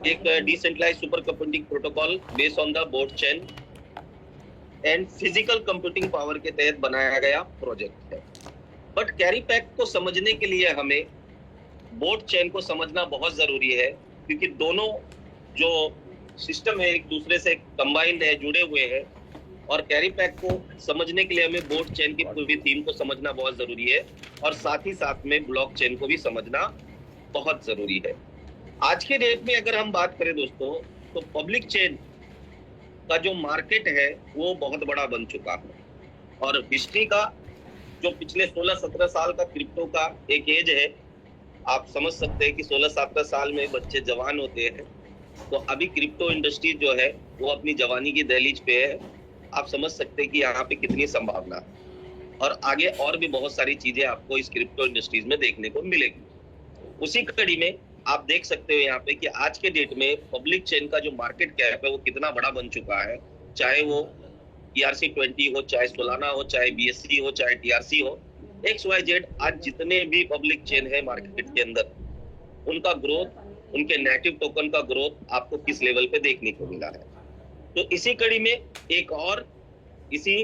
एक decentralised super computing protocol based on the blockchain and physical computing power के तहत बनाया गया प्रोजेक्ट है। बट कैरी पैक को समझने के लिए हमें बोर्ड चेन को समझना बहुत जरूरी है, क्योंकि दोनों जो सिस्टम है एक दूसरे से कंबाइंड है, जुड़े हुए हैं। और कैरी पैक को समझने के लिए हमें बोर्ड चेन की पूरी थीम को समझना बहुत जरूरी है, और साथ ही साथ में ब्लॉक चेन को भी समझना बहुत जरूरी है। आज के डेट में अगर हम बात करें दोस्तों, तो पब्लिक चेन का जो मार्केट है वो बहुत बड़ा बन चुका है, और हिस्ट्री का जो पिछले 16-17 साल का क्रिप्टो का एक एज है, आप समझ सकते हैं कि 16-17 साल में बच्चे जवान होते हैं। तो अभी क्रिप्टो इंडस्ट्री जो है वो अपनी जवानी की दहलीज पे है। आप समझ सकते हैं कि यहाँ पे कितनी संभावना है, और आगे और भी बहुत सारी चीजें आपको इस क्रिप्टो इंडस्ट्रीज में देखने को मिलेगी। उसी कड़ी में आप देख सकते हो यहाँ पे कि आज के डेट में पब्लिक चेन का जो मार्केट कैप है वो कितना बड़ा बन चुका है। चाहे वो ERC-20 हो, चाहे सोलाना हो, चाहे BSC हो, चाहे TRC हो, XYZ, आज जितने भी पब्लिक चेन है मार्केट के अंदर, उनका ग्रोथ, उनके नेटिव टोकन का ग्रोथ आपको किस लेवल पे देखने को मिला है। तो इसी कड़ी में एक और इसी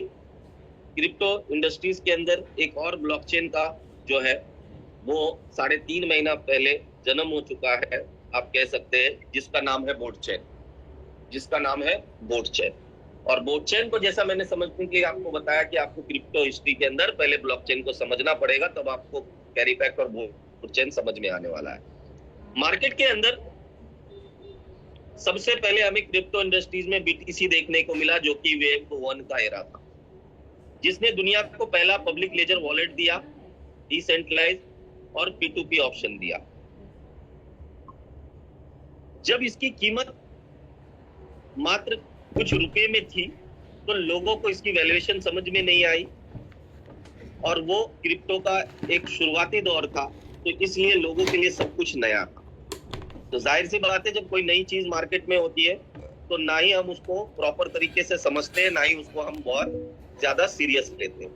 क्रिप्टो इंडस्ट्रीज के अंदर एक और ब्लॉकचेन का जो है वो 3.5 महीना पहले जन्म हो चुका है, आप कह सकते हैं, जिसका नाम है बोर्ड चेन, जिसका नाम है बोर्ड चेन। और बोर्ड चेन को जैसा मैंने समझने के लिए आपको बताया कि आपको क्रिप्टो हिस्ट्री के अंदर पहले ब्लॉकचेन को समझना पड़ेगा, तब आपको कैरी पैक और बोर्ड चेन समझ में आने वाला है। मार्केट के अंदर सबसे पहले हमें क्रिप्टो इंडस्ट्रीज में BTC देखने को मिला, जो कि वेव 1 का एरा था, जिसने दुनिया को पहला पब्लिक लेजर वॉलेट दिया, डिसेंट्रलाइज और P2P ऑप्शन दिया। जब इसकी कीमत मात्र कुछ रुपए में थी तो लोगों को इसकी वैल्यूएशन समझ में नहीं आई, और वो क्रिप्टो का एक शुरुआती दौर था, तो इसलिए लोगों के लिए सब कुछ नया था। तो जाहिर सी बात है, जब कोई नई चीज मार्केट में होती है तो ना ही हम उसको प्रॉपर तरीके से समझते हैं, ना ही उसको हम बहुत ज्यादा सीरियस लेते हैं,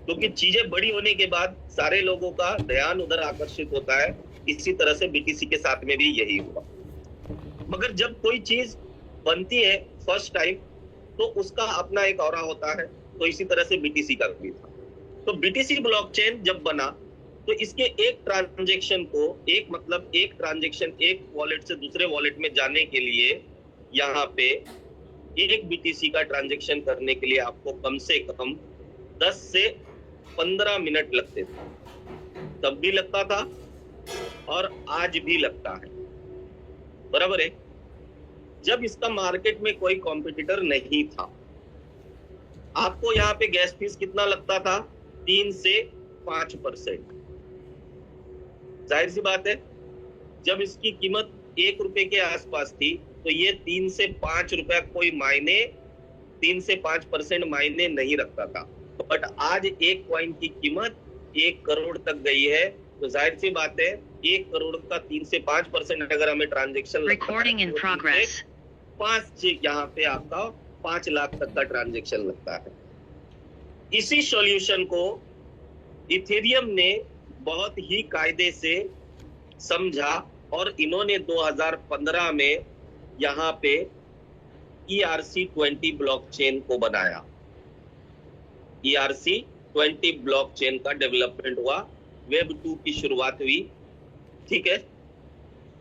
क्योंकि चीजें बड़ी होने के बाद सारे लोगों का ध्यान उधर आकर्षित होता है। इसी तरह से BTC के साथ में भी यही हुआ। मगर जब कोई चीज बनती है फर्स्ट टाइम तो उसका अपना एक ऑरा होता है, तो इसी तरह से BTC का भी था। तो BTC ब्लॉकचेन जब बना तो इसके एक ट्रांजैक्शन को एक ट्रांजैक्शन एक वॉलेट से दूसरे वॉलेट में जाने के लिए यहाँ पे एक BTC का ट्रांजैक्शन करने के लिए आपको कम से कम 10 से 15 मिनट लगते थे। तब भी लगता था और आज भी लगता है, बराबर है। जब इसका मार्केट में कोई कॉम्पिटिटर नहीं था, आपको यहाँ पे गैस फीस कितना लगता था? 3 से 5%। जाहिर सी बात है, जब इसकी कीमत 1 रुपए के आसपास थी तो ये 3 से 5 रुपया कोई मायने, 3 से 5% मायने नहीं रखता था। बट आज एक कॉइन की कीमत 1 करोड़ तक गई है, तो जाहिर सी बात है 1 करोड़ का 3 से 5% अगर हमें ट्रांजेक्शन रिकॉर्डिंग इन प्रोग्रेस 5 यहाँ पे आपका 5 लाख तक का ट्रांजेक्शन लगता है। इसी सॉल्यूशन को इथेरियम ने बहुत ही कायदे से समझा, और इन्होंने 2015 में यहाँ पे ERC-20 ब्लॉकचेन को बनाया। ERC-20 ब्लॉकचेन का डेवलपमेंट हुआ, वेब 2 की शुरुआत हुई, ठीक है।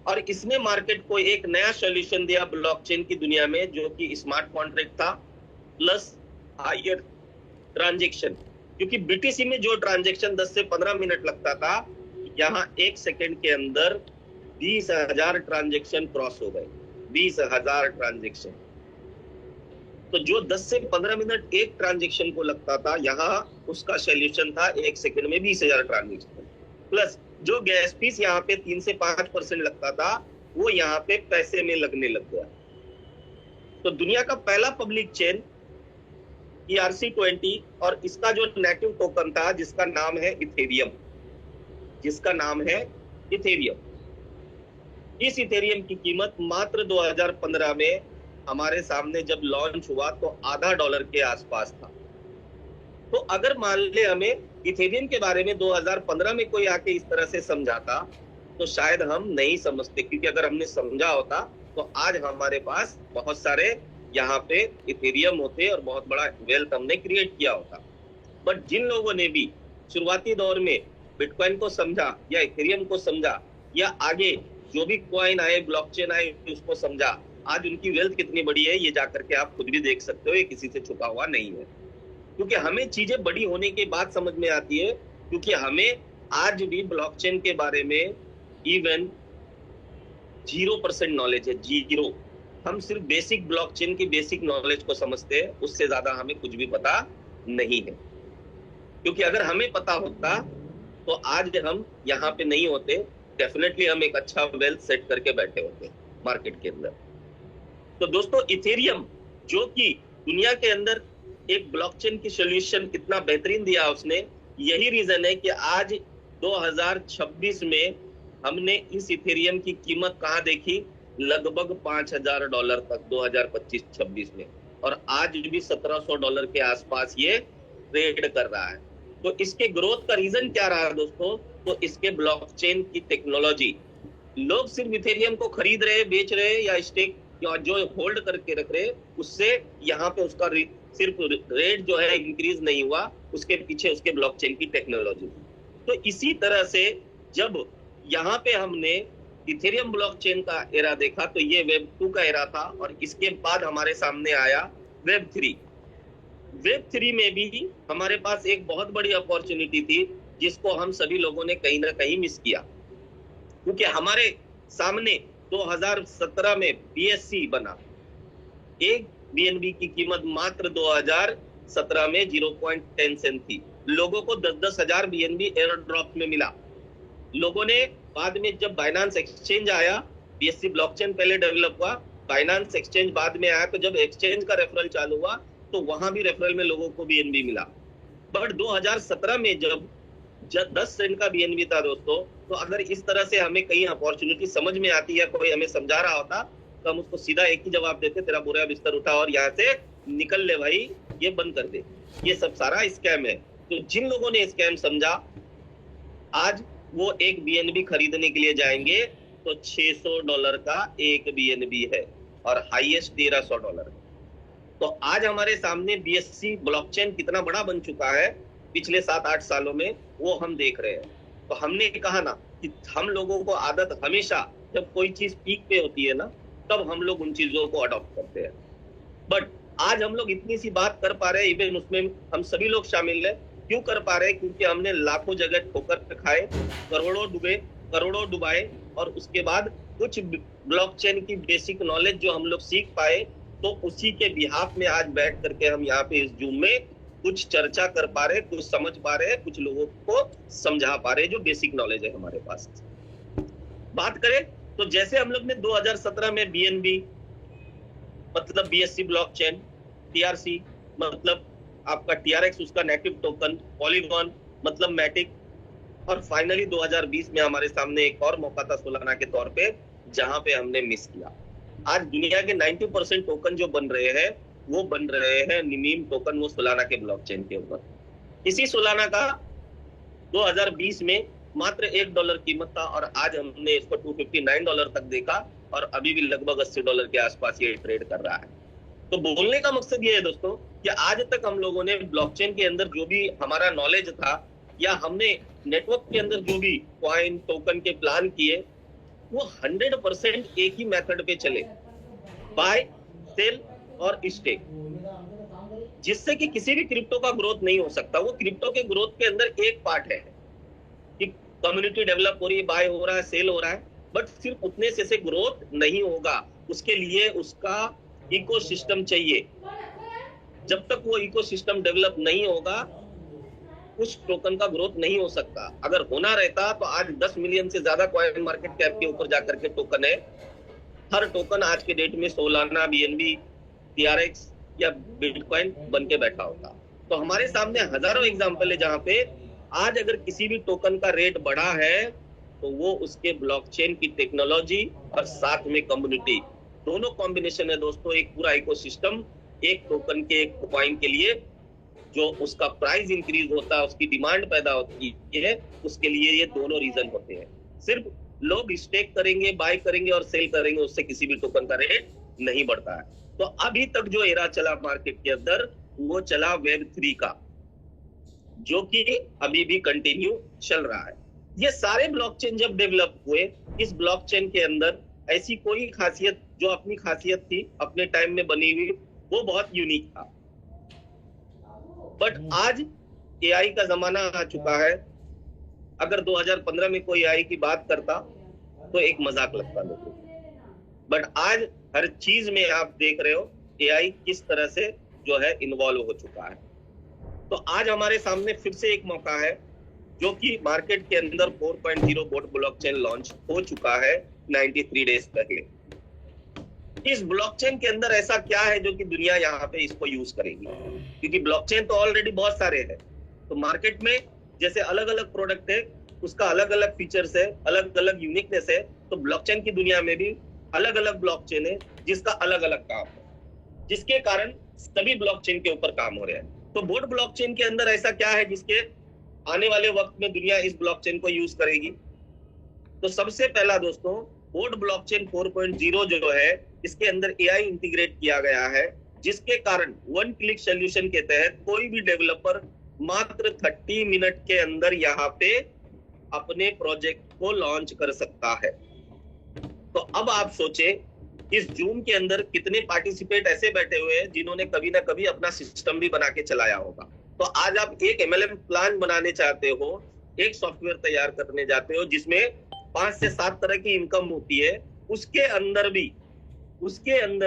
और इसने मार्केट को एक नया सॉल्यूशन दिया ब्लॉकचेन की दुनिया में, जो कि स्मार्ट कॉन्ट्रैक्ट था प्लस हायर ट्रांजैक्शन। क्योंकि BTC में जो ट्रांजैक्शन 10 से 15 मिनट लगता था, यहाँ 1 सेकेंड के अंदर 20,000 ट्रांजैक्शन क्रॉस हो गए। 20,000 ट्रांजैक्शन, तो जो 10 से 15 मिनट एक ट्रांजैक्शन को लगता था, यहाँ उसका सॉल्यूशन था 1 सेकेंड में 20,000 ट्रांजैक्शन। प्लस जो गैस फीस यहाँ पे 3 से 5% लगता था, वो यहाँ पे पैसे में लगने लग गया। तो दुनिया का पहला पब्लिक चेन ERC-20, और इसका जो नेटिव टोकन था जिसका नाम है इथेरियम, जिसका नाम है इथेरियम। इस इथेरियम की कीमत मात्र 2015 में हमारे सामने जब लॉन्च हुआ तो $0.50 के आसपास था। तो अगर मान ले हमें इथेरियम के बारे में 2015 में कोई आके इस तरह से समझाता तो शायद हम नहीं समझते, क्योंकि अगर हमने समझा होता तो आज हमारे पास बहुत सारे यहाँ पे इथेरियम होते और बहुत बड़ा वेल्थ हमने क्रिएट किया होता। बट जिन लोगों ने भी शुरुआती दौर में बिटकॉइन को समझा या इथेरियम को समझा या आगे जो भी कॉइन आए, ब्लॉकचेन आए, उसको समझा, आज उनकी वेल्थ कितनी बड़ी है ये जाकर के आप खुद भी देख सकते हो। ये किसी से छुपा हुआ नहीं है, क्योंकि हमें चीजें बड़ी होने के बाद समझ में आती है। क्योंकि हमें आज भी ब्लॉकचेन के बारे में इवन 0% नॉलेज है, 0। हम सिर्फ बेसिक ब्लॉकचेन की बेसिक नॉलेज को समझते हैं, उससे ज्यादा हमें कुछ भी पता नहीं है। क्योंकि अगर हमें पता होता तो आज हम यहाँ पे नहीं होते, डेफिनेटली हम एक अच्छा वेल्थ सेट करके बैठे होते मार्केट के अंदर। तो दोस्तों, इथेरियम जो कि दुनिया के अंदर एक ब्लॉकचेन की सॉल्यूशन कितना बेहतरीन दिया उसने, यही रीजन है कि आज 2026 में हमने इस इथेरियम की कीमत कहाँ देखी, लगभग $5000 तक 2025-26 में, और आज भी $1700 के आसपास ये ट्रेड कर रहा है। तो इसके ग्रोथ का रीजन क्या रहा दोस्तों, तो इसके ब्लॉकचेन की टेक्नोलॉजी। लोग सिर्फ इथेरियम को खरीद रहे, बेच रहे या स्टेक या जो होल्ड करके रख रहे, उससे यहाँ पे उसका सिर्फ रेट जो है इंक्रीज नहीं हुआ, उसके पीछे उसके ब्लॉकचेन की टेक्नोलॉजी। तो इसी तरह से जब यहाँ पे हमने इथेरियम ब्लॉकचेन का एरा देखा तो ये वेब 2 का एरा था, और इसके बाद हमारे सामने आया वेब 3। वेब 3 में भी हमारे पास एक बहुत बड़ी अपॉर्चुनिटी थी, जिसको हम सभी लोगों ने कहीं ना कहीं मिस किया। क्योंकि हमारे सामने 2017 में BSC बना, एक BNB की कीमत मात्र 2017 में 0.10 सेंट थी। लोगों को 10-10 हजार BNB एयर ड्रॉप में मिला। लोगों ने बाद में जब बाइनांस एक्सचेंज आया, BSC ब्लॉकचेन पहले डेवलप हुआ, बाइनांस एक्सचेंज बाद में आया, तो जब एक्सचेंज का रेफरल चालू हुआ तो वहां भी रेफरल में लोगों को BNB मिला। बट 2017 में जब 10 सेंट का BNB था दोस्तों, तो अगर इस तरह से हमें कहीं अपॉर्चुनिटी समझ में आती है, कोई हमें समझा रहा होता, तो हम उसको सीधा एक ही जवाब देते, तेरा बुरा बिस्तर उठा और यहाँ से निकल ले भाई, ये बंद कर दे, ये सब सारा स्कैम है। तो जिन लोगों ने स्कैम समझा, आज वो एक BNB खरीदने के लिए जाएंगे तो $600 का एक BNB है और हाईएस्ट $1300। तो आज हमारे सामने BSC ब्लॉकचेन कितना बड़ा बन चुका है पिछले 7-8 सालों में, वो हम देख रहे हैं। तो हमने कहा ना कि हम लोगों को आदत हमेशा, जब कोई चीज पीक पे होती है ना, तब हम लोग उन चीजों को अडॉप्ट करते हैं। बट आज हम लोग इतनी सी बात कर पा रहे हैं, इवन उसमें हम सभी लोग शामिल हैं। क्यों कर पा रहे हैं? क्योंकि हमने लाखों जगह ठोकर खाए, करोड़ों डुबाए, और उसके बाद कुछ ब्लॉकचेन की बेसिक नॉलेज जो हम लोग सीख पाए, तो उसी के बिहाफ में आज बैठ करके हम यहाँ पे इस जूम में कुछ चर्चा कर पा रहे, कुछ समझ पा रहे, कुछ लोगों को समझा पा रहे, जो बेसिक नॉलेज है हमारे पास। बात करें तो जैसे हम लोग ने 2017 में BNB मतलब BSC ब्लॉकचेन, TRC मतलब आपका TRX उसका नेटिव टोकन, पॉलीगॉन मतलब मैटिक, और फाइनली 2020 में हमारे सामने एक और मौका था सोलाना के तौर पे, जहां पे हमने मिस किया। आज दुनिया के 90% टोकन जो बन रहे हैं, वो बन रहे हैं नीम टोकन, वो सोलाना के ब्लॉकचेन के ऊपर। इसी सोलाना का 2020 में मात्र $1 कीमत था, और आज हमने इसको $259 तक देखा, और अभी भी लगभग $80 के आसपास ये ट्रेड कर रहा है। तो बोलने का मकसद ये है दोस्तों कि आज तक हम लोगों ने ब्लॉकचेन के अंदर जो भी हमारा नॉलेज था, या हमने नेटवर्क के अंदर जो भी कॉइन टोकन के प्लान किए, वो 100% एक ही मेथड पे चले, बाय, सेल और स्टेक, जिससे कि किसी भी क्रिप्टो का ग्रोथ नहीं हो सकता। वो क्रिप्टो के ग्रोथ के अंदर एक पार्ट है कि कम्युनिटी डेवलप हो रही है, बाय हो रहा है, सेल हो रहा है, बट सिर्फ उतने से ग्रोथ नहीं होगा। उसके लिए उसका इकोसिस्टम चाहिए। जब तक वो इकोसिस्टम डेवलप नहीं होगा, उस टोकन का ग्रोथ नहीं हो सकता। अगर होना रहता तो आज 10 मिलियन से ज्यादा कॉइन मार्केट कैप के ऊपर जाकर के टोकन है। हर टोकन आज के डेट में सोलाना, BNB, TRX या बिटकॉइन बन के बैठा होता। तो हमारे सामने हजारों एग्जाम्पल है जहां पे आज अगर किसी भी टोकन का रेट बढ़ा है, तो वो उसके ब्लॉकचेन की टेक्नोलॉजी और साथ में कम्युनिटी, दोनों कॉम्बिनेशन है दोस्तों। एक पूरा इकोसिस्टम एक टोकन के, एक कॉइन के लिए जो उसका प्राइस इंक्रीज होता है, उसकी डिमांड पैदा होती है, उसके लिए ये दोनों रीजन होते हैं। सिर्फ लोग स्टेक करेंगे, बाय करेंगे और सेल करेंगे, उससे किसी भी टोकन का रेट नहीं बढ़ता है। तो अभी तक जो एरा चला मार्केट के अंदर वो चला Web3 का, जो कि अभी भी कंटिन्यू चल रहा है। ये सारे ब्लॉकचेन जब डेवलप हुए, इस ब्लॉकचेन के अंदर ऐसी कोई खासियत जो अपनी खासियत थी अपने टाइम में बनी हुई, वो बहुत यूनिक था। बट आज एआई का जमाना आ चुका है। अगर 2015 में कोई एआई की बात करता तो एक मजाक लगता लोगों को। बट आज हर चीज में आप देख रहे हो एआई किस तरह से जो है इन्वॉल्व हो चुका है। तो आज हमारे सामने फिर से एक मौका है, जो कि मार्केट के अंदर 4.0 बोट ब्लॉकचेन लॉन्च हो चुका है 93 डेज पहले। इस ब्लॉकचेन के अंदर ऐसा क्या है जो कि दुनिया यहाँ पे इसको यूज करेगी, क्योंकि ब्लॉकचेन तो ऑलरेडी बहुत सारे हैं। तो मार्केट में जैसे अलग अलग प्रोडक्ट है, उसका अलग अलग फीचर्स है, अलग अलग यूनिकनेस है, तो ब्लॉकचेन की दुनिया में भी अलग अलग ब्लॉकचेन है जिसका अलग अलग काम है, जिसके कारण सभी ब्लॉकचेन के ऊपर काम हो रहे हैं। तो बोट ब्लॉकचेन के अंदर ऐसा क्या है जिसके आने वाले वक्त में दुनिया इस ब्लॉकचेन को यूज करेगी? तो सबसे पहला दोस्तों, बोट ब्लॉकचेन 4.0 जो है, इसके अंदर एआई इंटीग्रेट किया गया है, जिसके कारण वन क्लिक सॉल्यूशन के तहत कोई भी डेवलपर मात्र 30 मिनट के अंदर यहाँ पे अपने प्रोजेक्ट को लॉन्च कर सकता है। तो अब आप सोचे, इस जूम के अंदर कितने पार्टिसिपेट ऐसे बैठे हुए हैं जिन्होंने कभी ना कभी अपना सिस्टम भी बना के चलाया होगा। तो आज आप एक MLM प्लान बनाने चाहते हो, एक सॉफ्टवेयर तैयार करने जाते हो जिसमें 5 से 7 तरह की इनकम होती है, उसके अंदर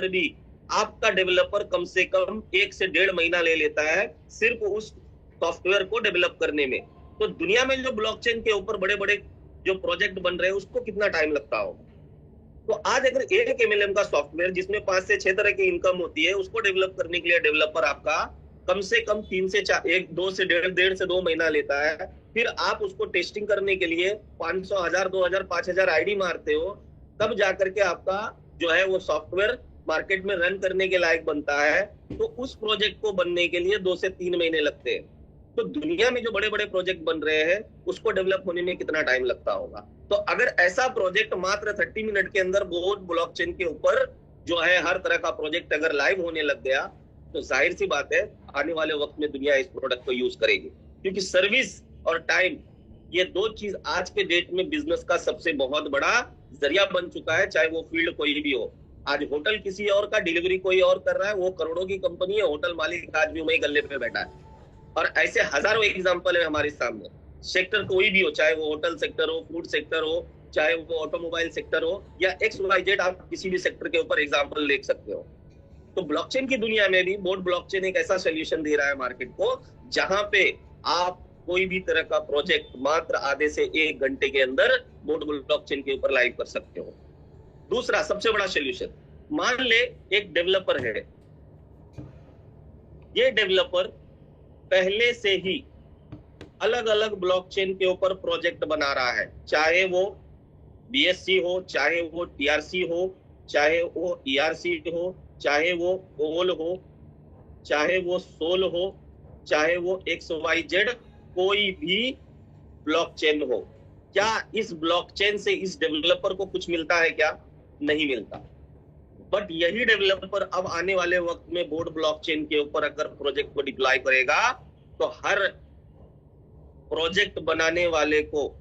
भी आपका डेवलपर कम से कम 1 से 1.5 महीना ले लेता है सिर्फ उस सॉफ्टवेयर को डेवलप करने में। तो दुनिया में जो ब्लॉकचेन के ऊपर बड़े बड़े जो प्रोजेक्ट बन रहे हैं उसको कितना टाइम लगता होगा। तो आज अगर एक MLM का सॉफ्टवेयर जिसमें 5 से 6 तरह की इनकम होती है, उसको डेवलप करने के लिए डेवलपर आपका कम से कम 3 से 4, 1 से 1.5 से 2 महीना लेता है। फिर आप उसको टेस्टिंग करने के लिए 500, 1000, 2000, 5000 आईडी मारते हो, तब जाकर के आपका जो है वो सॉफ्टवेयर मार्केट में रन करने के लायक बनता है। तो उस प्रोजेक्ट को बनने के लिए 2 से 3 महीने लगते हैं। तो दुनिया में जो बड़े बड़े प्रोजेक्ट बन रहे हैं उसको डेवलप होने में कितना टाइम लगता होगा। तो अगर ऐसा प्रोजेक्ट मात्र 30 मिनट के अंदर बोट ब्लॉकचेन के ऊपर जो है हर तरह का प्रोजेक्ट अगर लाइव होने लग गया, तो जाहिर सी बात है आने वाले वक्त में दुनिया इस प्रोडक्ट को यूज करेगी, क्योंकि सर्विस और टाइम, ये 2 चीज आज के डेट में बिजनेस का सबसे बहुत बड़ा जरिया बन चुका है, चाहे वो फील्ड कोई भी हो। आज होटल किसी और का, डिलीवरी कोई और कर रहा है, वो करोड़ों की कंपनी है, होटल मालिक आज भी वही गल्ले पे बैठा है। और ऐसे हजारों एग्जाम्पल है हमारे सामने। सेक्टर कोई भी हो, चाहे वो होटल सेक्टर हो, फूड सेक्टर हो, चाहे वो ऑटोमोबाइल सेक्टर हो, या XYZ, आप किसी भी सेक्टर के ऊपर एग्जाम्पल देख सकते हो। तो ब्लॉकचेन की दुनिया में भी बोट ब्लॉकचेन एक ऐसा सोल्यूशन दे रहा है मार्केट को, जहां पे आप कोई भी तरह का प्रोजेक्ट मात्र आधे से 1 घंटे के अंदर बोट ब्लॉकचेन के ऊपर लाइव कर सकते हो। दूसरा सबसे बड़ा सोल्यूशन, मान ले एक डेवलपर है, ये डेवलपर पहले से ही अलग अलग ब्लॉकचेन के ऊपर प्रोजेक्ट बना रहा है, चाहे वो BSC हो, चाहे वो TRC हो, चाहे वो ERC हो, चाहे वो OL हो, चाहे वो SOL हो, चाहे वो XYZ कोई भी ब्लॉकचेन हो। क्या इस ब्लॉकचेन से इस डेवलपर को कुछ मिलता है? क्या नहीं मिलता। बट यही डेवलपर अब आने वाले वक्त में बोट ब्लॉकचेन के ऊपर अगर प्रोजेक्ट को डिप्लॉय करेगा, तो हर प्रोजेक्ट बनाने वाले को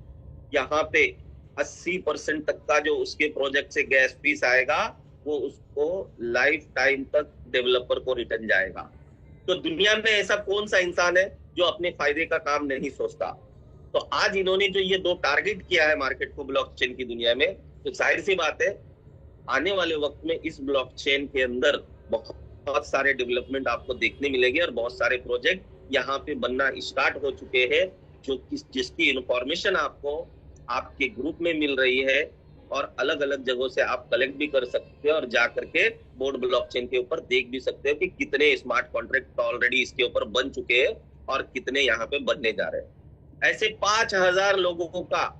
यहाँ पे 80% तक का जो उसके प्रोजेक्ट से गैस फीस आएगा, वो उसको लाइफ टाइम तक डेवलपर को रिटर्न जाएगा। तो दुनिया में ऐसा कौन सा इंसान है जो अपने फायदे का काम नहीं सोचता? तो आज इन्होंने जो ये 2 टारगेट किया है मार्केट को ब्लॉकचेन की दुनिया में, तो जाहिर सी बात है आने वाले वक्त में इस ब्लॉकचेन के अंदर बहुत सारे डेवलपमेंट आपको देखने मिलेंगे और बहुत सारे प्रोजेक्ट यहाँ पे बनना स्टार्ट हो चुके हैं, जो जिसकी इंफॉर्मेशन आपको आपके ग्रुप में मिल रही है और अलग अलग जगहों से आप कलेक्ट भी कर सकते हो और जा करके बोट ब्लॉकचेन के ऊपर देख भी सकते हो कि कितने स्मार्ट कॉन्ट्रैक्ट ऑलरेडी इसके ऊपर बन चुके हैं और कितने यहाँ पे बनने जा रहे हैं। ऐसे 5000 लोगों का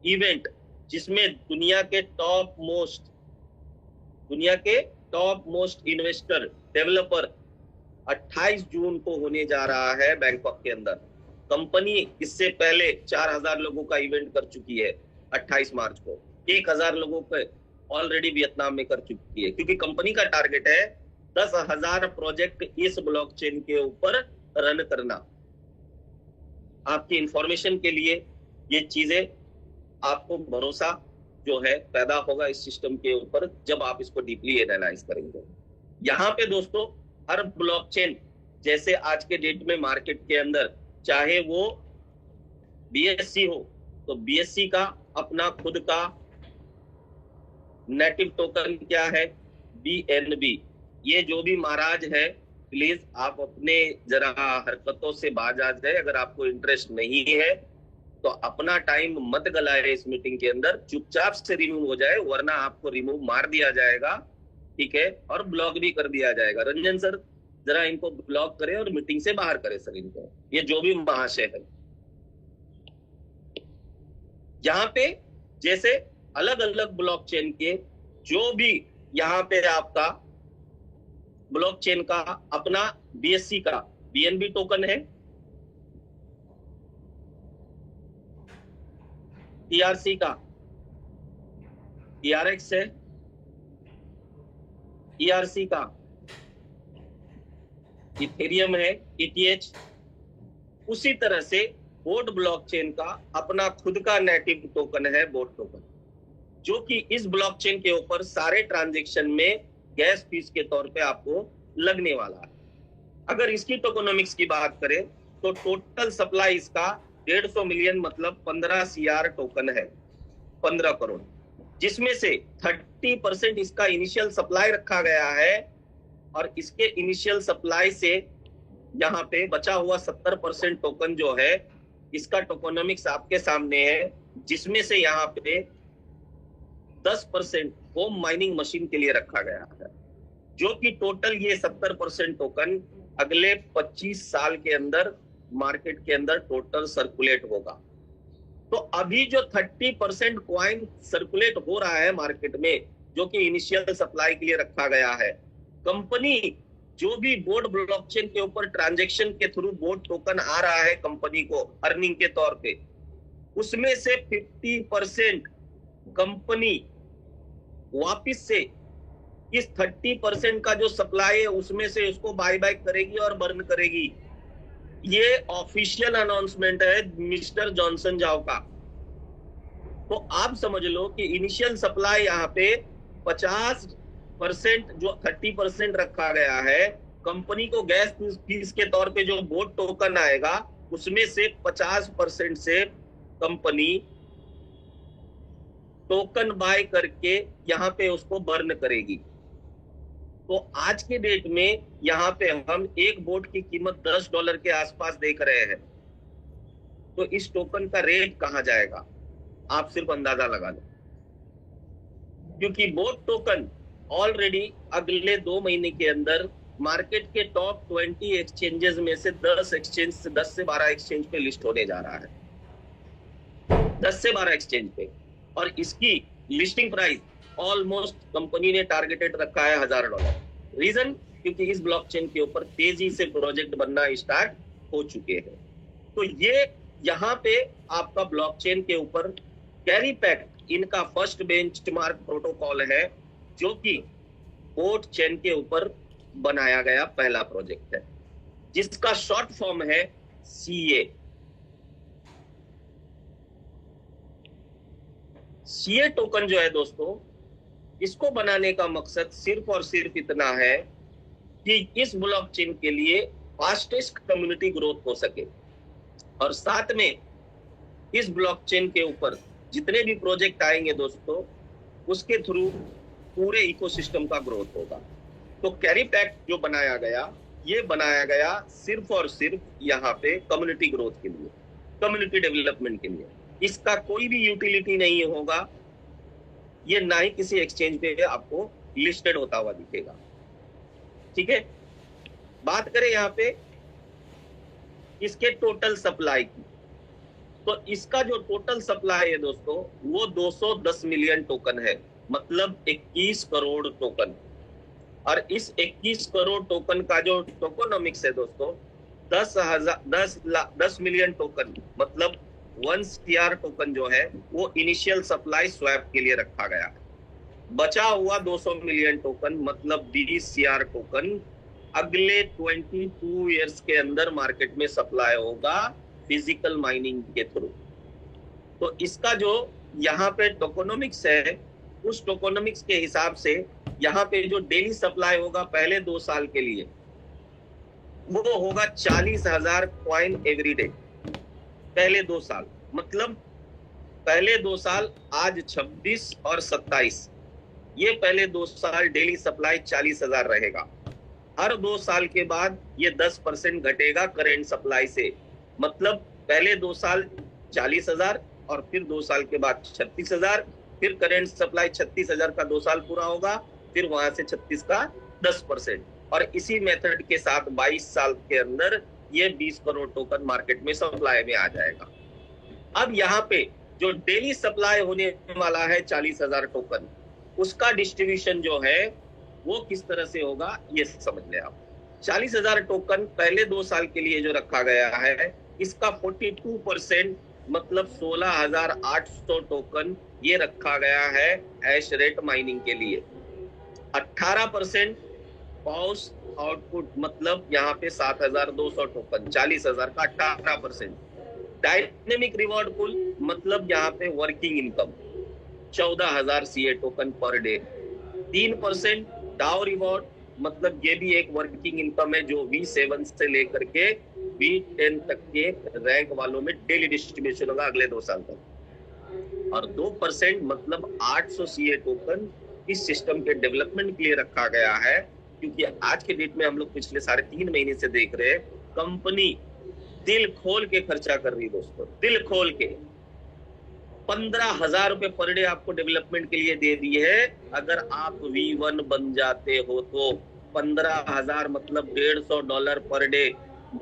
इवेंट, जिसमें दुनिया के टॉप मोस्ट इन्वेस्टर डेवलपर 28 जून को होने जा रहा है बैंकॉक के अंदर। कंपनी इससे पहले 4000 लोगों का इवेंट कर चुकी है। 28 मार्च को 1000 लोगों को ऑलरेडी वियतनाम में कर चुकी है, क्योंकि कंपनी का टारगेट है 10,000 प्रोजेक्ट इस ब्लॉकचेन के ऊपर रन करना। आपकी इंफॉर्मेशन के लिए ये चीजें, आपको भरोसा जो है पैदा होगा इस सिस्टम के ऊपर जब आप इसको डीपली एनालाइज करेंगे। यहाँ पे दोस्तों हर ब्लॉकचेन, जैसे आज के डेट में मार्केट के अंदर चाहे वो बीएससी हो तो बीएससी का अपना खुद का नेटिव टोकन क्या है, बीएनबी। ये जो भी महाराज है प्लीज आप अपने जरा हरकतों से बाज आ जाए। अगर आपको इंटरेस्ट नहीं है तो अपना टाइम मत गलाए इस मीटिंग के अंदर, चुपचाप से रिमूव हो जाए, वरना आपको रिमूव मार दिया जाएगा, ठीक है, और ब्लॉक भी कर दिया जाएगा। रंजन सर जरा इनको ब्लॉक करें और मीटिंग से बाहर करें सर इनको, ये जो भी महाशय है। यहाँ पे जैसे अलग अलग ब्लॉकचेन के जो भी यहाँ पे आपका ब्लॉकचेन का अपना बीएससी का बीएनबी टोकन है, टीआरसी का टीआरएक्स है, ईआरसी का इथेरियम है, ईटीएच। उसी तरह से बोट ब्लॉकचेन का अपना खुद का नेटिव टोकन है बोट टोकन, जो कि इस ब्लॉकचेन के ऊपर सारे ट्रांजैक्शन में गैस फीस के तौर पे आपको लगने वाला है। अगर इसकी टोकोनॉमिक्स की बात करें तो टोटल सप्लाई इसका 150 मिलियन मतलब 15 CR टोकन है, 15 करोड़, जिसमें से 30% इसका इनिशियल सप्लाई रखा गया है, और इसके इनिशियल सप्लाई से यहाँ पे बचा हुआ 70% टोकन जो है इसका टोकोनॉमिक्स आपके सामने है, जिसमें से यहाँ पे 10% होम माइनिंग मशीन के लिए रखा गया है, जो कि टोटल ये 70% टोकन अगले 25 साल के अंदर मार्केट के अंदर टोटल सर्कुलेट होगा। तो अभी जो 30% कॉइन सर्कुलेट हो रहा है मार्केट में, जो कि इनिशियल सप्लाई के लिए रखा गया है, कंपनी जो भी बोट ब्लॉकचेन के ऊपर ट्रांजैक्शन के थ्रू बोट टोकन आ रहा है कंपनी को अर्निंग के तौर पे, उसमें से 50% कंपनी वापिस से इस 30% का जो सप्लाई है उसमें से उसको बाय बैक करेगी और बर्न करेगी। ये ऑफिशियल अनाउंसमेंट है मिस्टर जॉनसन जाओ का। तो आप समझ लो कि इनिशियल सप्लाई यहाँ पे 50%, जो 30% रखा गया है, कंपनी को गैस फीस के तौर पे जो बोट टोकन आएगा उसमें से 50% से कंपनी टोकन बाय करके यहाँ पे उसको बर्न करेगी। तो आज के डेट में यहाँ पे हम एक बोट की कीमत $10 के आसपास देख रहे हैं। तो इस टोकन का रेट कहां जाएगा आप सिर्फ अंदाजा लगा लो, क्योंकि बोट टोकन ऑलरेडी अगले 2 महीने के अंदर मार्केट के टॉप 20 एक्सचेंजेस में से 10 से 12 एक्सचेंज पे लिस्ट होने जा रहा है, 10 से 12 एक्सचेंज पे। और इसकी लिस्टिंग प्राइस ऑलमोस्ट कंपनी ने टारगेटेड रखा है $1000। रीजन, क्योंकि इस ब्लॉकचेन के ऊपर तेजी से प्रोजेक्ट बनना स्टार्ट हो चुके हैं। तो ये यहाँ पे आपका ब्लॉकचेन के ऊपर कैरी पैक्ट इनका फर्स्ट बेंचमार्क प्रोटोकॉल है, जो कि बोट चेन के ऊपर बनाया गया पहला प्रोजेक्ट है, जिसका शॉर्ट फॉर्म है सीए। सीए टोकन जो है दोस्तों, इसको बनाने का मकसद सिर्फ और सिर्फ इतना है कि इस ब्लॉकचेन के लिए फास्टेस्ट कम्युनिटी ग्रोथ हो सके, और साथ में इस ब्लॉकचेन के ऊपर जितने भी प्रोजेक्ट आएंगे दोस्तों, उसके थ्रू पूरे इकोसिस्टम का ग्रोथ होगा। तो कैरी पैक्ट जो बनाया गया, ये बनाया गया सिर्फ और सिर्फ यहाँ पे कम्युनिटी ग्रोथ के लिए, कम्युनिटी डेवलपमेंट के लिए। इसका कोई भी यूटिलिटी नहीं होगा, ये ना ही किसी एक्सचेंज पे आपको लिस्टेड होता हुआ दिखेगा। ठीक है, बात करें यहाँ पे इसके टोटल सप्लाई की, तो इसका जो टोटल सप्लाई है दोस्तों वो 210 मिलियन टोकन है, मतलब 21 करोड़ टोकन। और इस 21 करोड़ टोकन का जो टोकोनॉमिक्स है दोस्तों, 10 मिलियन टोकन मतलब 1 CR टोकन जो है वो इनिशियल सप्लाई स्वैप के लिए रखा गया है। बचा हुआ 200 मिलियन टोकन मतलब 20 CR टोकन अगले 22 इयर्स के अंदर मार्केट में सप्लाई होगा फिजिकल माइनिंग के थ्रू। तो इसका जो यहाँ पे टोकोनॉमिक्स है, उस टोकोनॉमिक्स के हिसाब से यहाँ पे जो डेली सप्लाई होगा पहले 2 साल के लिए वो होगा 40,000 कॉइन एवरी डे। पहले 2 साल मतलब पहले 2 साल आज 26 और 27, ये पहले 2 साल डेली सप्लाई 40,000 रहेगा। हर 2 साल के बाद ये 10% घटेगा करेंट सप्लाई से, मतलब पहले 2 साल 40,000 और फिर 2 साल के बाद 36,000, फिर करेंट सप्लाई 36,000 का 2 साल पूरा होगा, फिर वहां से 36 का 10%, और इसी मेथड के साथ 22 साल के अंदर ये 20 करोड़ टोकन मार्केट में सप्लाई में आ जाएगा। अब यहाँ पे जो डेली सप्लाई होने वाला है 40,000 टोकन, उसका डिस्ट्रीब्यूशन जो है वो किस तरह से होगा ये समझ ले आप। 40,000 टोकन पहले 2 साल के लिए जो रखा गया है, इसका 42% मतलब 16,800 टोकन ये रखा गया है हैश रेट माइनिंग के लिए। 18% पॉज आउटपुट मतलब यहाँ पे 7,200 टोकन, 40,000 का 18%। डायनेमिक रिवॉर्ड पुल मतलब यहाँ पे working income 14,000 CA token per day. 3% डाउ रिवॉर्ड मतलब ये भी एक वर्किंग इनकम है जो V7 से लेकर के V10 तक के रैंक वालों में डेली डिस्ट्रीब्यूशन होगा अगले 2 साल तक। और 2% मतलब 800 CA टोकन इस सिस्टम के डेवलपमेंट के लिए रखा गया है, क्योंकि आज के डेट में हम लोग पिछले 3.5 महीने से देख रहे हैं कंपनी दिल खोल के खर्चा कर रही है दोस्तों, दिल खोल के 15,000 रुपए पर डे आपको डेवलपमेंट के लिए दे दी है। अगर आप V1 बन जाते हो तो 15,000 मतलब $150 पर डे,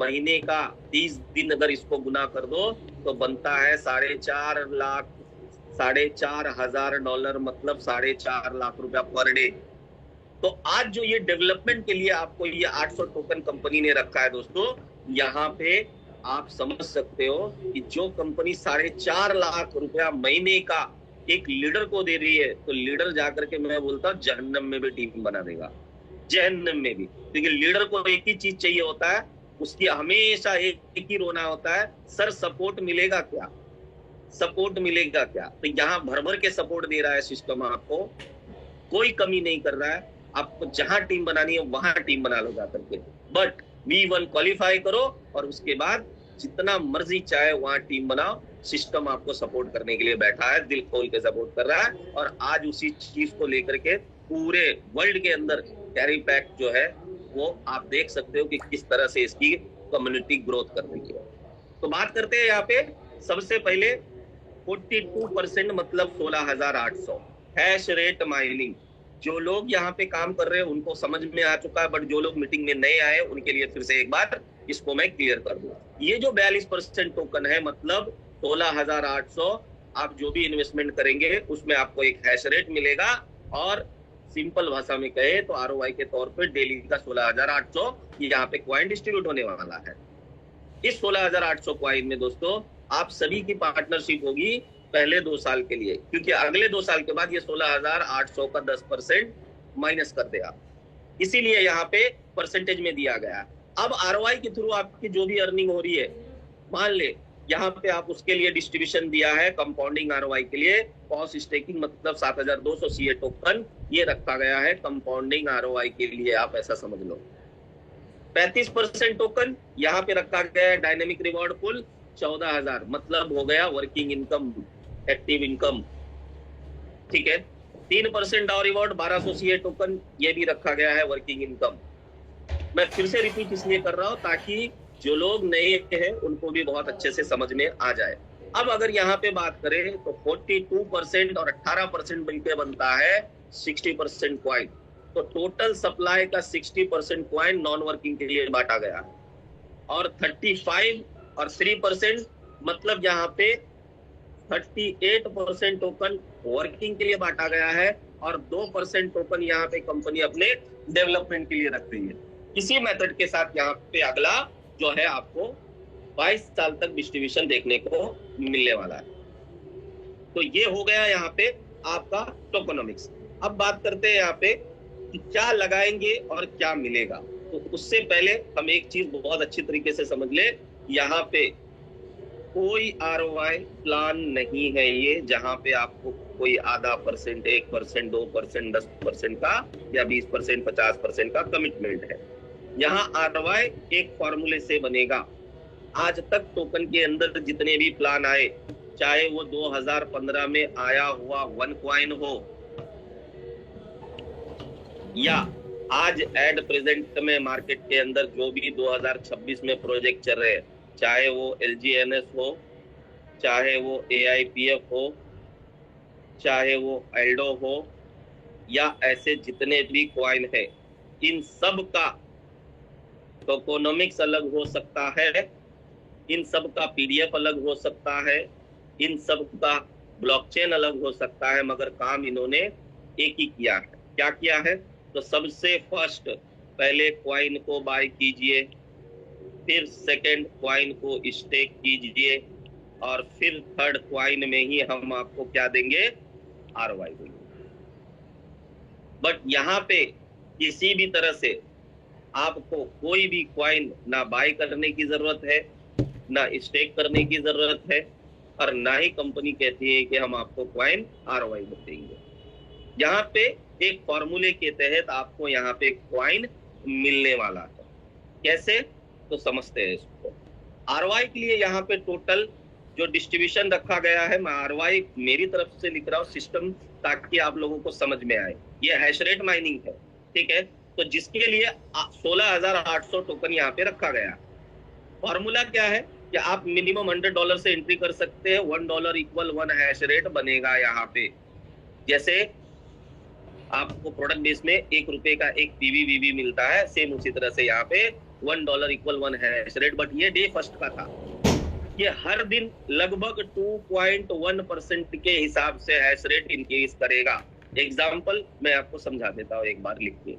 महीने का 30 दिन अगर इसको गुना कर दो तो बनता है $4,50,000 मतलब 4.5 लाख रुपया पर डे। तो आज जो ये डेवलपमेंट के लिए आपको ये 800 टोकन कंपनी ने रखा है दोस्तों, यहाँ पे आप समझ सकते हो कि जो कंपनी 4.5 लाख रुपया महीने का एक लीडर को दे रही है, तो लीडर जाकर के मैं बोलता हूँ जहन्नम में भी टीम बना देगा, जहन्नम में भी। क्योंकि लीडर को एक ही चीज चाहिए होता है, उसकी हमेशा एक ही रोना होता है, सर सपोर्ट मिलेगा क्या, सपोर्ट मिलेगा क्या। तो यहाँ भर भर के सपोर्ट दे रहा है सिस्टम, आपको कोई कमी नहीं कर रहा है। आपको जहां टीम बनानी है वहां टीम बना लो जाकर के, बट V1 क्वालिफाई करो और उसके बाद जितना मर्जी चाहे वहां टीम बनाओ। सिस्टम आपको सपोर्ट करने के लिए बैठा है, दिल खोल के सपोर्ट कर रहा है। और आज उसी चीज को लेकर के पूरे वर्ल्ड के अंदर कैरी पैक जो है वो आप देख सकते हो कि किस तरह से इसकी कम्युनिटी ग्रोथ कर रही है। तो बात करते हैं यहाँ पे सबसे पहले 42% मतलब 16,800 हैश रेट माइनिंग। जो लोग यहाँ पे काम कर रहे हैं उनको समझ में आ चुका है, बट जो लोग मीटिंग में नए आए उनके लिए फिर से एक बार इसको मैं क्लियर कर दूं। ये जो 42% टोकन है मतलब 16,800, आप जो भी इन्वेस्टमेंट करेंगे उसमें आपको एक हैश रेट मिलेगा, और सिंपल भाषा में कहे तो ROI के तौर पे डेली का 16,800 यहाँ पे क्वाइन डिस्ट्रीब्यूट होने वाला है। इस 16,800 क्वाइन में दोस्तों आप सभी की पार्टनरशिप होगी पहले 2 साल के लिए, क्योंकि अगले 2 साल के बाद ये 16,800 का 10% माइनस कर देगा, इसीलिए यहाँ पे परसेंटेज में दिया गया है। अब ROI के थ्रू आपकी जो भी अर्निंग हो रही है, मान ले यहाँ पे आप उसके लिए डिस्ट्रीब्यूशन दिया है कंपाउंडिंग ROI के लिए, पॉज स्टेकिंग मतलब 7,200 CA टोकन ये रखा गया है कंपाउंडिंग ROI के लिए, आप ऐसा समझ लो। 35% टोकन यहाँ पे रखा गया है डायनेमिक रिवॉर्ड पुल 14,000 मतलब हो गया वर्किंग इनकम, एक्टिव इनकम, ठीक है। 3% डाउ रिवॉर्ड 1,200 CA टोकन ये भी रखा गया है वर्किंग इनकम। मैं फिर से रिपीट इसलिए कर रहा हूं ताकि जो लोग नए हैं उनको भी बहुत अच्छे से समझ में आ जाए। अब अगर यहाँ पे बात करें तो 42% और 18% मिलकर बनता है 60% क्वाइन। तो टोटल सप्लाई का 60% क्वाइन नॉन वर्किंग के लिए बांटा गया, और 35 और 3% मतलब यहाँ पे 38% टोकन वर्किंग के लिए बांटा गया है, और 2% टोकन यहाँ पे कंपनी अपने डेवलपमेंट के लिए रख रही है। इसी मेथड के साथ यहाँ पे अगला जो है आपको 22 साल तक डिस्ट्रीब्यूशन देखने को मिलने वाला है। तो ये हो गया यहाँ पे आपका टोकेनोमिक्स। अब बात करते हैं यहाँ पे कि क्या लगाएंगे और क्या मिलेगा। तो उससे पहले हम एक चीज बहुत अच्छी तरीके से समझ ले, यहाँ पे कोई ROI प्लान नहीं है ये, जहां पे आपको कोई आधा %, 1%, 2%, 10% का या 20%, 50% का कमिटमेंट है। यहाँ ROI एक फॉर्मूले से बनेगा। आज तक टोकन के अंदर जितने भी प्लान आए, चाहे वो 2015 में आया हुआ 1 कॉइन हो, या आज एट प्रेजेंट में मार्केट के अंदर जो भी 2026 में प्रोजेक्ट चल रहे हैं, चाहे वो LGNS हो, चाहे वो AIPF हो, चाहे वो एल्डो हो, या ऐसे जितने भी कॉइन है, इन सब का टोकेनोमिक्स अलग हो सकता है, इन सब का PDF अलग हो सकता है, इन सब का ब्लॉकचेन अलग हो सकता है, मगर काम इन्होंने एक ही किया है। क्या किया है? तो सबसे फर्स्ट पहले कॉइन को बाय कीजिए, फिर सेकंड कॉइन को स्टेक कीजिए, और फिर थर्ड कॉइन में ही हम आपको क्या देंगे? ROI देंगे। बट यहाँ पे किसी भी तरह से आपको कोई भी कॉइन ना बाय करने की जरूरत है, ना स्टेक करने की जरूरत है, और ना ही कंपनी कहती है कि हम आपको कॉइन ROI देंगे। यहाँ पे एक फॉर्मूले के तहत आपको यहाँ पे कॉइन मिलने वाला है। कैसे? तो समझते हैं इसको। ROI के लिए यहाँ पे टोटल जो डिस्ट्रीब्यूशन रखा गया है, मैं ROI मेरी तरफ से लिख रहा हूँ सिस्टम, ताकि आप लोगों को समझ में आए। ये हैश रेट माइनिंग है, ठीक है? तो जिसके लिए 16,800 टोकन यहाँ पे रखा गया। फॉर्मूला क्या है कि आप मिनिमम $100 से एंट्री कर सकते हैं। $1 इक्वल 1 हैश रेट बनेगा यहाँ पे। जैसे आपको प्रोडक्ट बेस में ₹1 का एक PVVV मिलता है, सेम उसी तरह से यहाँ पे $1 इक्वल 1 हैश रेट। बट ये डे फर्स्ट का था। ये हर दिन लगभग 2.1% के हिसाब से हैश रेट इंक्रीज करेगा। एग्जाम्पल मैं आपको समझा देता हूँ एक बार लिख के।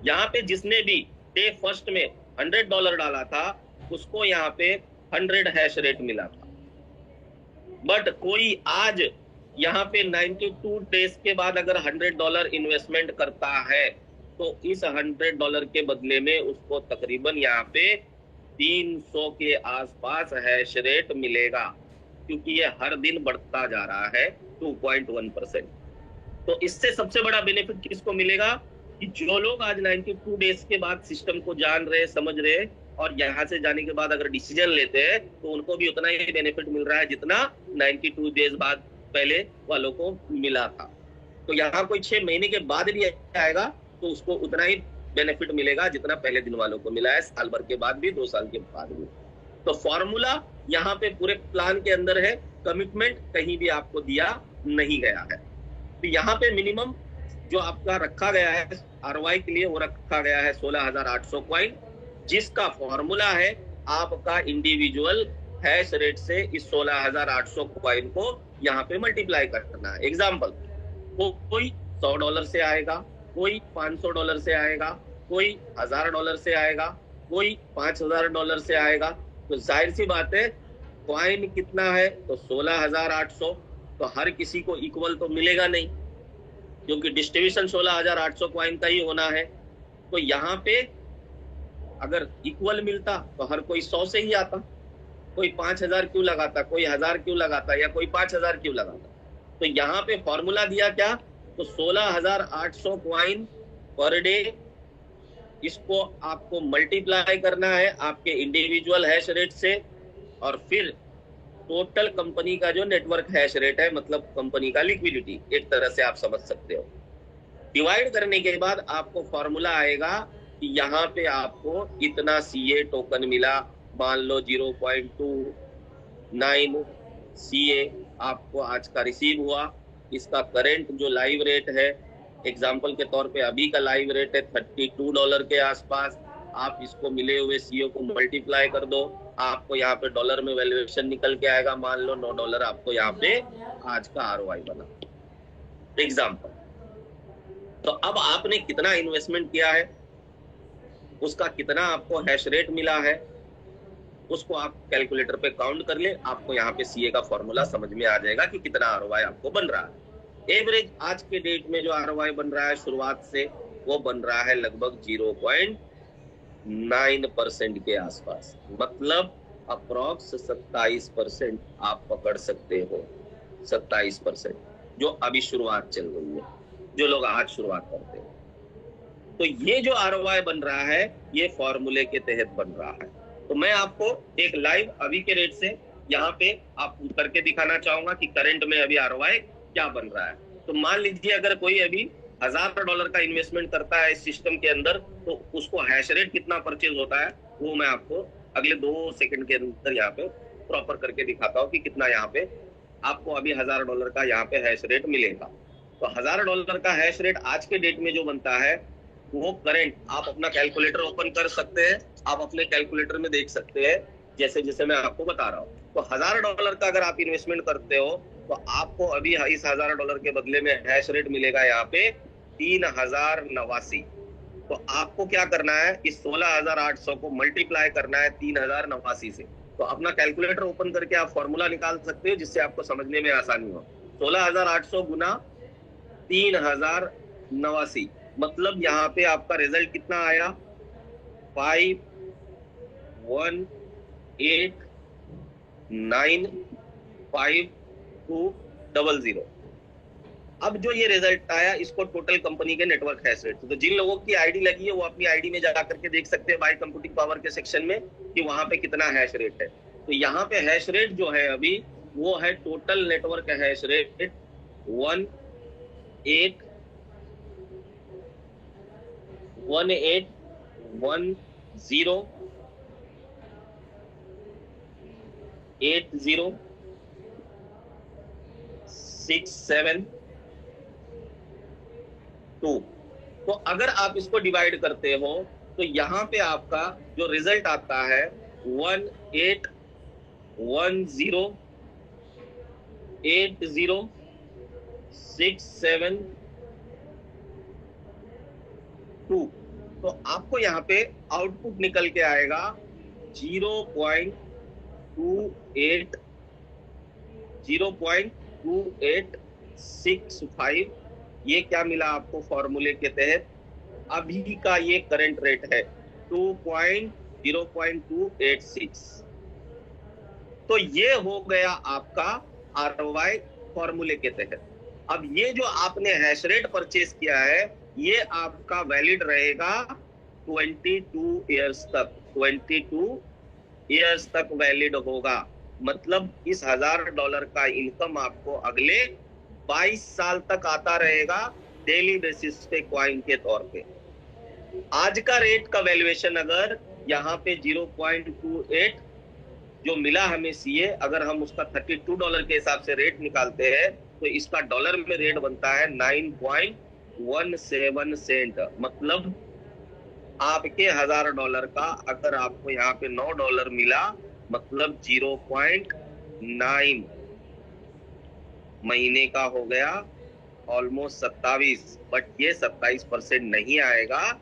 यहाँ पे जिसने भी डे फर्स्ट में $100 डाला था, उसको यहाँ पे 100 हैश रेट मिला था। बट कोई आज यहाँ पे 92 डेज के बाद अगर $100 इन्वेस्टमेंट करता है, तो इस $100 के बदले में उसको तकरीबन यहाँ पे 300 के आसपास हैश रेट मिलेगा, क्योंकि ये हर दिन बढ़ता जा रहा है 2.1%। तो इससे सबसे बड़ा बेनिफिट किसको मिलेगा? कि जो लोग आज 92 डेज के बाद सिस्टम को जान रहे, समझ रहे, और यहाँ से जाने के बाद अगर डिसीजन लेते हैं, तो उनको भी उतना ही बेनिफिट मिल रहा है जितना 92 डेज बाद पहले वालों को मिला था। तो यहाँ कोई 6 महीने के बाद भी आएगा तो उसको उतना ही बेनिफिट मिलेगा जितना पहले दिन वालों को मिला है, साल भर के बाद भी, 2 साल के बाद भी। तो फॉर्मूला यहाँ पे पूरे प्लान के अंदर है, कमिटमेंट कहीं भी आपको दिया नहीं गया है। तो यहाँ पे मिनिमम जो आपका रखा गया है ROI के लिए, वो रखा गया है 16,800 कॉइन, जिसका फॉर्मूला है आपका इंडिविजुअल हैश रेट से इस 16,800 कॉइन को यहाँ पे मल्टीप्लाई करना है। एग्जाम्पल, कोई $100 से आएगा, कोई $500 से आएगा, कोई $1,000 से आएगा, कोई $5,000 से आएगा। तो जाहिर सी बात है, कॉइन कितना है? तो 16,800। तो हर किसी को इक्वल तो मिलेगा नहीं, क्योंकि डिस्ट्रीब्यूशन 16,800 कॉइन का ही होना है। तो यहाँ पे अगर इक्वल मिलता तो हर कोई 100 से ही आता। कोई 5,000 क्यों लगाता, कोई 1,000 क्यों लगाता, या कोई 5,000 क्यों लगाता? तो यहाँ पे फॉर्मूला दिया क्या? तो 16,800 कॉइन पर डे, इसको आपको मल्टीप्लाई करना है आपके इंडिविजुअल हैश रेट से, और फिर टोटल कंपनी का जो नेटवर्क हैश रेट है, मतलब कंपनी का लिक्विडिटी, एक तरह से आप समझ सकते हो। डिवाइड करने के बाद आपको फॉर्मूला आएगा कि यहाँ पे आपको इतना CA टोकन मिला। मान लो 0.29 CA आपको आज का रिसीव हुआ। इसका करंट जो लाइव रेट है, एग्जाम्पल के तौर पे अभी का लाइव रेट है $32 के आसपास। आप इसको मिले हुए CO को मल्टीप्लाई कर दो, आपको यहाँ पे डॉलर में वैल्यूएशन निकल के आएगा। मान लो $9 आपको यहाँ पे आज का ROI बना, एग्जाम्पल। तो अब आपने कितना इन्वेस्टमेंट किया है, उसका कितना आपको हैश रेट मिला है, उसको आप कैलकुलेटर पे काउंट कर ले, आपको यहाँ पे सीए का फॉर्मूला समझ में आ जाएगा कि कितना आरओआई आपको बन रहा है। एवरेज आज के डेट में जो आरओआई बन रहा है शुरुआत से, वो बन रहा है लगभग 0.9% के आसपास, मतलब अप्रॉक्स 27% आप पकड़ सकते हो। 27% जो अभी शुरुआत चल रही है, जो लोग आज शुरुआत करते हैं। तो ये जो आरओआई बन रहा है, ये फॉर्मूले के तहत बन रहा है। तो मैं आपको एक लाइव अभी के रेट से यहाँ पे आप करके दिखाना चाहूंगा कि करंट में अभी आरओआई क्या बन रहा है। तो मान लीजिए अगर कोई अभी $1000 का इन्वेस्टमेंट करता है इस सिस्टम के अंदर, तो उसको हैश रेट कितना परचेज होता है वो मैं आपको अगले 2 सेकंड के अंदर यहाँ पे प्रॉपर करके दिखाता हूँ कि कितना यहाँ पे आपको अभी $1000 का यहाँ पे हैश रेट मिलेगा। तो $1000 का हैश रेट आज के डेट में जो बनता है वो करंट, आप अपना कैलकुलेटर ओपन कर सकते हैं, आप अपने कैलकुलेटर में देख सकते हैं जैसे जैसे मैं आपको बता रहा हूँ। तो $1000 का अगर आप इन्वेस्टमेंट करते हो तो आपको अभी इस $1000 के बदले में हैश रेट मिलेगा यहाँ पे 3089। तो आपको क्या करना है, इस 16,800 को मल्टीप्लाई करना है 3089 से। तो अपना कैलकुलेटर ओपन करके आप फॉर्मूला निकाल सकते हो जिससे आपको समझने में आसानी हो। 16,800 गुना 3089, मतलब यहाँ पे आपका रिजल्ट कितना आया, 51895,200। अब जो ये रिजल्ट आया, इसको टोटल कंपनी के नेटवर्क हैश रेट, तो जिन लोगों की आईडी लगी है वो अपनी आईडी में जा करके देख सकते हैं बाय कंप्यूटिंग पावर के सेक्शन में कि वहां पे कितना हैश रेट है। तो यहाँ पे हैश रेट जो है अभी वो है टोटल नेटवर्क हैश रेट 18,1,0,80,672। तो अगर आप इसको डिवाइड करते हो तो यहाँ पे आपका जो रिजल्ट आता है 18,1,0,80,672। तो आपको यहाँ पे आउटपुट निकल के आएगा 0.2865। ये क्या मिला आपको फॉर्मूले के तहत, अभी का ये करंट रेट है 0.286। तो ये हो गया आपका आरओआई फॉर्मूले के तहत। अब ये जो आपने हैश रेट परचेज किया है ये आपका वैलिड रहेगा 22 इयर्स तक। 22 इयर्स तक वैलिड होगा, मतलब इस $1000 का इनकम आपको अगले 22 साल तक आता रहेगा डेली बेसिस पे क्वाइन के तौर पे। आज का रेट का वैल्यूएशन अगर यहाँ पे 0.28 जो मिला हमें सीए, अगर हम उसका $32 के हिसाब से रेट निकालते हैं तो इसका डॉलर में रेट बनता है 9.17 सेंट। मतलब आपके $1000 का अगर आपको यहाँ पे $9 मिला, मतलब 0.9 महीने का हो गया ऑलमोस्ट 27। बट ये 27% नहीं आएगा।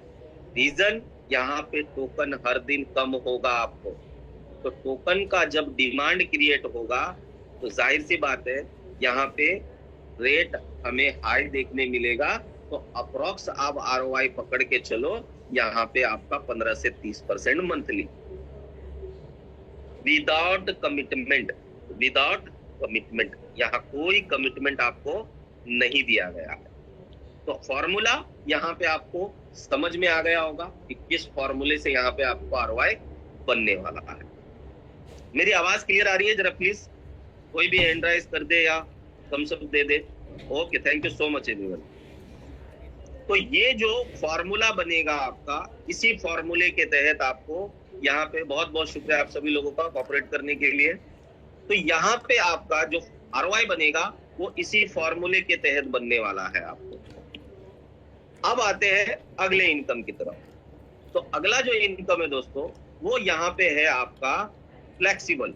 रीजन, यहाँ पे टोकन हर दिन कम होगा आपको। तो टोकन का जब डिमांड क्रिएट होगा तो जाहिर सी बात है यहाँ पे रेट हमें हाई देखने मिलेगा। तो अप्रोक्स आप आरओआई पकड़ के चलो, यहाँ पे आपका 15 से 30% मंथली विदाउट कमिटमेंट। यहाँ कोई कमिटमेंट आपको नहीं दिया गया है। तो फॉर्मूला यहाँ पे आपको समझ में आ गया होगा कि किस फॉर्मूले से यहाँ पे आपको आरओआई बनने वाला है। मेरी आवाज क्लियर आ रही है? जरा प्लीज कोई भी हैंड राइज कर दे या थम्स अप दे दे। Okay, thank you so much everyone. तो ये जो फॉर्मूला बनेगा आपका, इसी फॉर्मूले के तहत आपको यहाँ पे बहुत बहुत शुक्रिया आप सभी लोगों का कोऑपरेट करने के लिए। तो यहाँ पे आपका जो आरओआई बनेगा वो इसी फॉर्मूले के तहत बनने वाला है आपको। अब आते हैं अगले इनकम की तरफ। तो अगला जो इनकम है दोस्तों वो यहाँ पे है आपका flexible,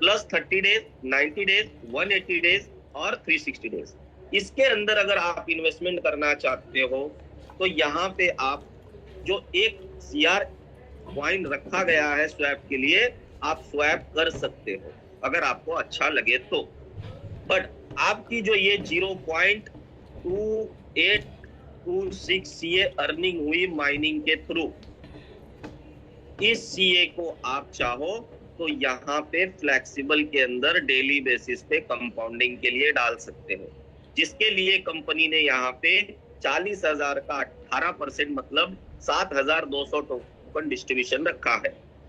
plus 30 days, 90 days, 180 days और 360 डेज। इसके अंदर अगर आप इन्वेस्टमेंट करना चाहते हो तो यहाँ पे आप जो एक CR कॉइन रखा गया है स्वैप के लिए, आप स्वैप कर सकते हो अगर आपको अच्छा लगे तो। बट आपकी जो ये 0.2826 सीए अर्निंग हुई माइनिंग के थ्रू, इस सीए को आप चाहो तो यहाँ पे फ्लेक्सिबल के अंदर डेली बेसिस पे कंपाउंडिंग के लिए डाल सकते हो, जिसके लिए कंपनी ने यहाँ पे 40,000 का 18% मतलब 7,200 टोकन डिस्ट्रीब्यूशन रखा है।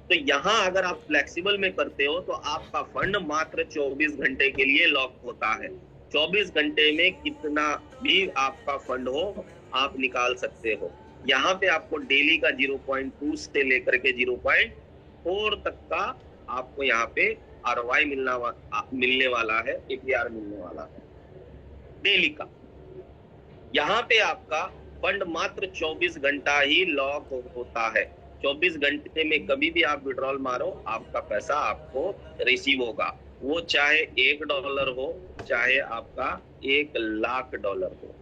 तो यहाँ अगर आप फ्लेक्सिबल में करते हो तो आपका फंड मात्र 24 घंटे के लिए लॉक होता है। 24 घंटे में कितना भी आपका फंड हो आप निकाल सकते हो। यहाँ पे आपको डेली का 0.2 से लेकर के 0.4 तक का आपको यहाँ पे ROI मिलने वाला है, APR मिलने वाला है डेली का। यहाँ पे आपका फंड मात्र 24 घंटा ही लॉक होता है। 24 घंटे में कभी भी आप विड्रॉल मारो, आपका पैसा आपको रिसीव होगा, वो चाहे $1 हो, चाहे आपका $1,00,000 हो,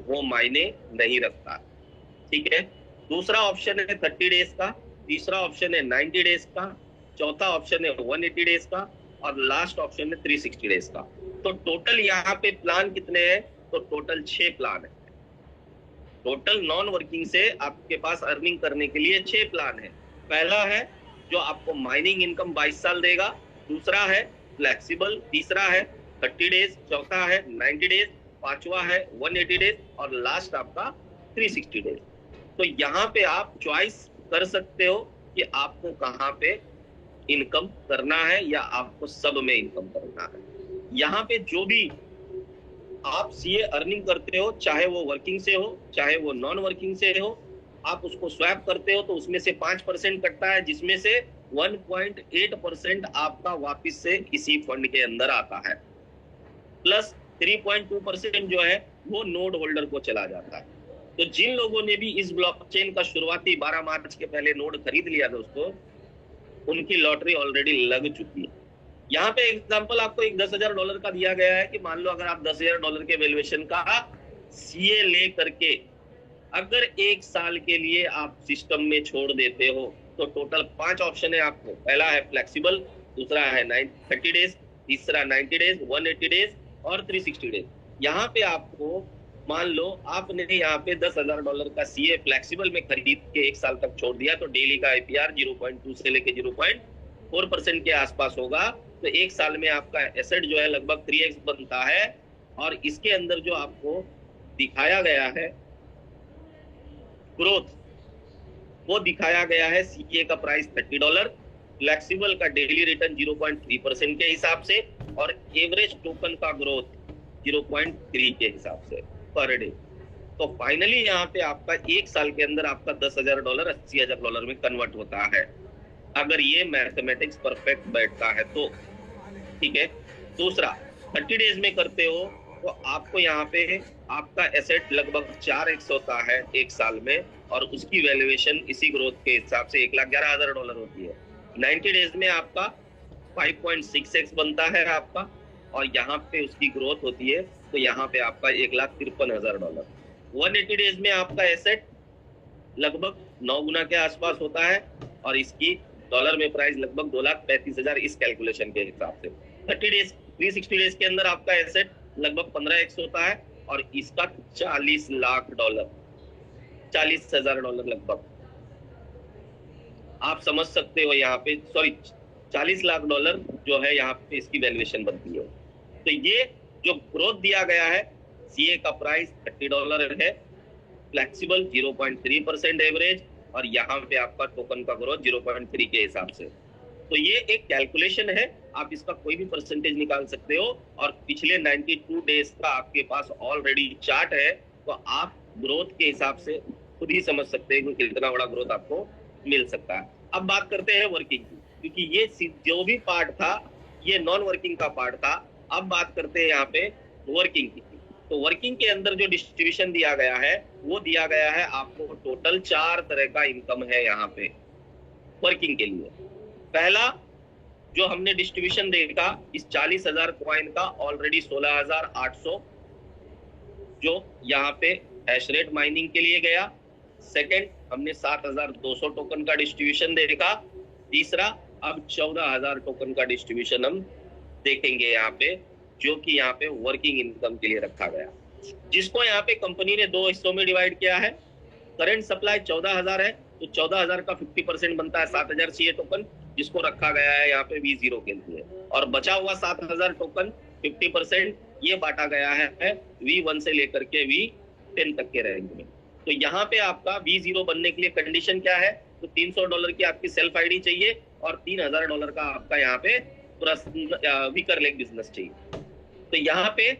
वो मायने नहीं रखता। ठीक है। दूसरा ऑप्शन है 30 डेज का, तीसरा ऑप्शन है 90 डेज का, चौथा ऑप्शन है 180 डेज का और लास्ट ऑप्शन है 360 डेज का। तो टोटल यहाँ पे प्लान कितने हैं? तो टोटल 6 प्लान है। टोटल नॉन वर्किंग से आपके पास अर्निंग करने के लिए 6 प्लान है। पहला है जो आपको माइनिंग इनकम 22 साल देगा, दूसरा है फ्लेक्सिबल, तीसरा है 30 डेज, चौथा है 90 डेज, पांचवा है 180 डेज और लास्ट आपका 360 डेज। तो यहाँ पे आप चॉइस कर सकते हो कि आपको कहाँ पे इनकम करना है या आपको सब में इनकम करना है। यहाँ पे जो भी आप सीए अर्निंग करते हो, चाहे वो वर्किंग से हो चाहे वो नॉन वर्किंग से हो, आप उसको स्वैप करते हो तो उसमें से 5% कटता है, जिसमें से 1.8% आपका वापिस से इसी फंड के अंदर आता है, प्लस 3.2% जो है वो नोड होल्डर को चला जाता है। तो जिन लोगों ने भी इस ब्लॉकचेन का शुरुआती 12 मार्च के पहले नोड खरीद लिया दोस्तों, उनकी लॉटरी ऑलरेडी लग चुकी है। यहाँ पे एग्जांपल आपको एक $10,000 का दिया गया है कि मान लो अगर आप $10,000 के वैल्यूएशन का सीए ले करके अगर 1 साल के लिए आप सिस्टम में छोड़ देते हो तो टोटल 5 ऑप्शन है आपको। पहला है फ्लेक्सिबल, दूसरा है 30 डेज, तीसरा 90 डेज, 180 डेज और 360 डेज। यहाँ पे आपको मान लो आपने यहाँ पे $10,000 का सीए फ्लेक्सिबल में खरीद के 1 साल तक छोड़ दिया तो डेली का APR 0.2 से लेके 0.4% के आसपास होगा। तो 1 साल में आपका एसेट जो है लगभग 3x बनता है। और इसके अंदर जो आपको दिखाया गया है ग्रोथ, वो दिखाया गया है सीए का प्राइस $30, फ्लेक्सिबल का डेली रिटर्न 0.3% के हिसाब से और एवरेज टोकन का ग्रोथ 0.3 के हिसाब से पर डे। तो फाइनली यहाँ पे आपका 1 साल के अंदर आपका $10,000 $80,000 में कन्वर्ट होता है, अगर ये मैथमेटिक्स परफेक्ट बैठता है तो। ठीक है। दूसरा 30 डेज में करते हो तो आपको यहाँ पे आपका एसेट लगभग 4x होता है 1 साल में और उसकी वैल्यूएशन इसी ग्रोथ के हिसाब से $1,11,000 होती है। 90 डेज में आपका 5.6x बनता है आपका और यहाँ पे उसकी ग्रोथ होती है तो यहाँ पे आपका $1,53,000। 180 डेज में आपका एसेट लगभग 9 गुना के आसपास होता है और इसकी डॉलर में प्राइस लगभग 2,35,000 इस कैलकुलेशन के हिसाब से। 30 डेज 360 डेज के अंदर आपका एसेट लगभग 15x होता है और इसका $40,00,000 $40,000 लगभग। आप समझ सकते हो यहाँ पे सॉरी $40,00,000 जो है यहाँ पे इसकी वैल्यूएशन बनती है। तो ये जो ग्रोथ दिया गया है, सीए का प्राइस $30 है, फ्लेक्सिबल 0.3% एवरेज और यहाँ पे आपका टोकन का ग्रोथ 0.3 के हिसाब से। तो ये एक कैलकुलेशन है, आप इसका कोई भी परसेंटेज निकाल सकते हो और पिछले 92 डेज का आपके पास ऑलरेडी चार्ट है तो आप ग्रोथ के हिसाब से खुद ही समझ सकते हैं कि कितना बड़ा ग्रोथ आपको मिल सकता है। अब बात करते हैं वर्किंग की, क्योंकि ये जो भी पार्ट था ये नॉन वर्किंग का पार्ट था। अब बात करते हैं यहाँ पे वर्किंग की। तो वर्किंग के अंदर जो डिस्ट्रीब्यूशन दिया गया है वो दिया गया है आपको टोटल 4 तरह का इनकम है यहाँ पे वर्किंग के लिए। पहला जो हमने डिस्ट्रीब्यूशन देखा इस 40,000 कॉइन का ऑलरेडी 16,800 जो यहाँ पे हैश रेट माइनिंग के लिए गया। सेकंड हमने 7,200 टोकन का डिस्ट्रीब्यूशन देखा। तीसरा अब 14,000 टोकन का डिस्ट्रीब्यूशन हम देखेंगे यहाँ पे, जो कि यहाँ पे वर्किंग इनकम के लिए रखा गया, जिसको यहाँ पे कंपनी ने 2 हिस्सों में डिवाइड किया है। करंट सप्लाई 14,000 है, तो 14,000 का 50% बनता है 7,000 सीए टोकन, जिसको रखा गया है यहाँ पे V0 के लिए, और बचा हुआ 7,000 टोकन 50% ये बांटा गया है V1 से लेकर के V10 तक के रेंज में। तो यहाँ पे आपका V0 बनने के लिए कंडीशन क्या है, तो $300 की आपकी सेल्फ आईडी चाहिए और $3,000 का आपका यहाँ पे वीकर लेग बिजनेस चाहिए। तो यहाँ पे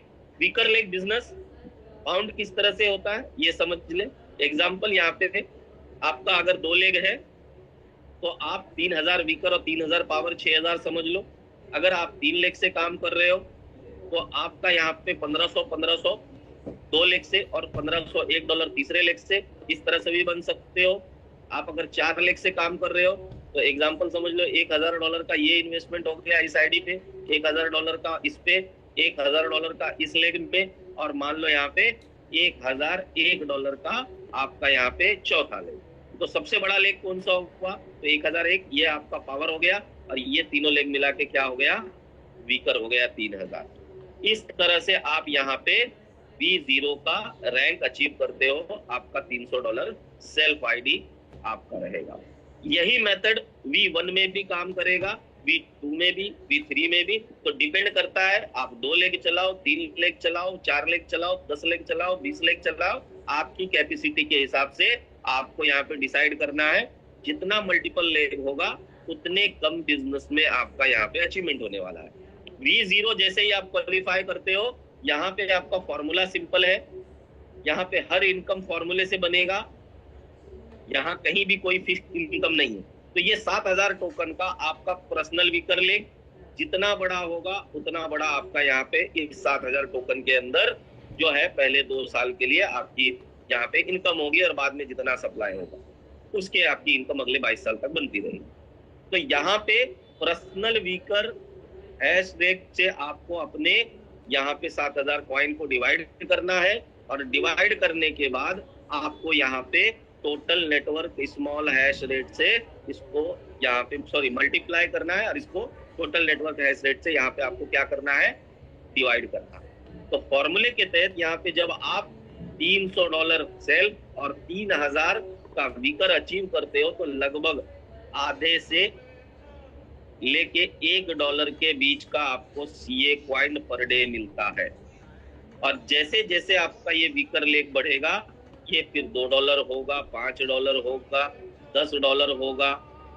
वीकर लेग बिजनेस फाउंड किस तरह से होता है ये समझ ले। एग्जाम्पल यहाँ पे आपका अगर 2 लेग है तो आप 3,000 वीकर और 3,000 पावर 6,000 समझ लो। अगर आप 3 लेग से काम कर रहे हो तो आपका यहाँ पे 1500 2 लेग से और $1,500 तीसरे लेग से, इस तरह से भी बन सकते हो। आप अगर 4 लेग से काम कर रहे हो तो एग्जाम्पल समझ लो $1,000 का ये इन्वेस्टमेंट हो गया इस आईडी पे, $1,000 का इस पे, $1,000 का इस लेग पे, और मान लो यहाँ पे $1,001 का आपका यहाँ पे चौथा लेग। तो सबसे बड़ा लेग कौन सा हुआ, तो 1,001 ये आपका पावर हो गया, और ये तीनों लेग मिला के क्या हो गया, वीकर हो गया 3,000। इस तरह से आप यहाँ पे V0 का रैंक अचीव करते हो, आपका $300 सेल्फ आईडी आपका रहेगा। यही मेथड V1 में भी काम करेगा, V2 में भी, V3 में भी। तो डिपेंड करता है आप 2 लेग चलाओ, 3 लेग चलाओ, 4 लेग चलाओ, 10 लेग चलाओ, 20 लेग चलाओ, आपकी कैपेसिटी के हिसाब से आपको यहाँ पे डिसाइड करना है। जितना मल्टीपल लेग होगा उतने कम बिजनेस में आपका यहाँ पे अचीवमेंट होने वाला है। V0 जैसे ही आप क्वालिफाई करते हो, यहाँ पे आपका फॉर्मूला सिंपल है, यहाँ पे हर इनकम फॉर्मूले से बनेगा, यहाँ कहीं भी कोई फिक्स इनकम नहीं है। तो ये 7,000 टोकन का आपका पर्सनल वीकर लेग जितना बड़ा होगा उतना बड़ा आपका यहाँ पे इस 7,000 टोकन के अंदर जो है पहले 2 साल के लिए आपकी यहाँ पे इनकम होगी, और बाद में जितना सप्लाई होगा उसके आपकी इनकम अगले 22 साल तक बनती रहेगी। तो यहाँ पे पर्सनल वीकर हैश रेट से आपको अपने यहाँ पे 7,000 कॉइन को डिवाइड करना है, और डिवाइड करने के बाद आपको यहाँ पे total network small hash rate से इसको यहाँ पे मल्टीप्लाई करना है, और इसको टोटल नेटवर्क हैश रेट से यहाँ पे आपको क्या करना है, डिवाइड करना है। तो फॉर्मूले के तहत यहाँ पे जब आप $300 सेल्फ और 3,000 का वीकर अचीव करते हो तो लगभग आधे से लेके $1 के बीच का आपको CA कॉइन पर डे मिलता है। और जैसे जैसे आपका ये वीकर लेग बढ़ेगा, ये फिर $2 होगा, $5 होगा, $10 होगा,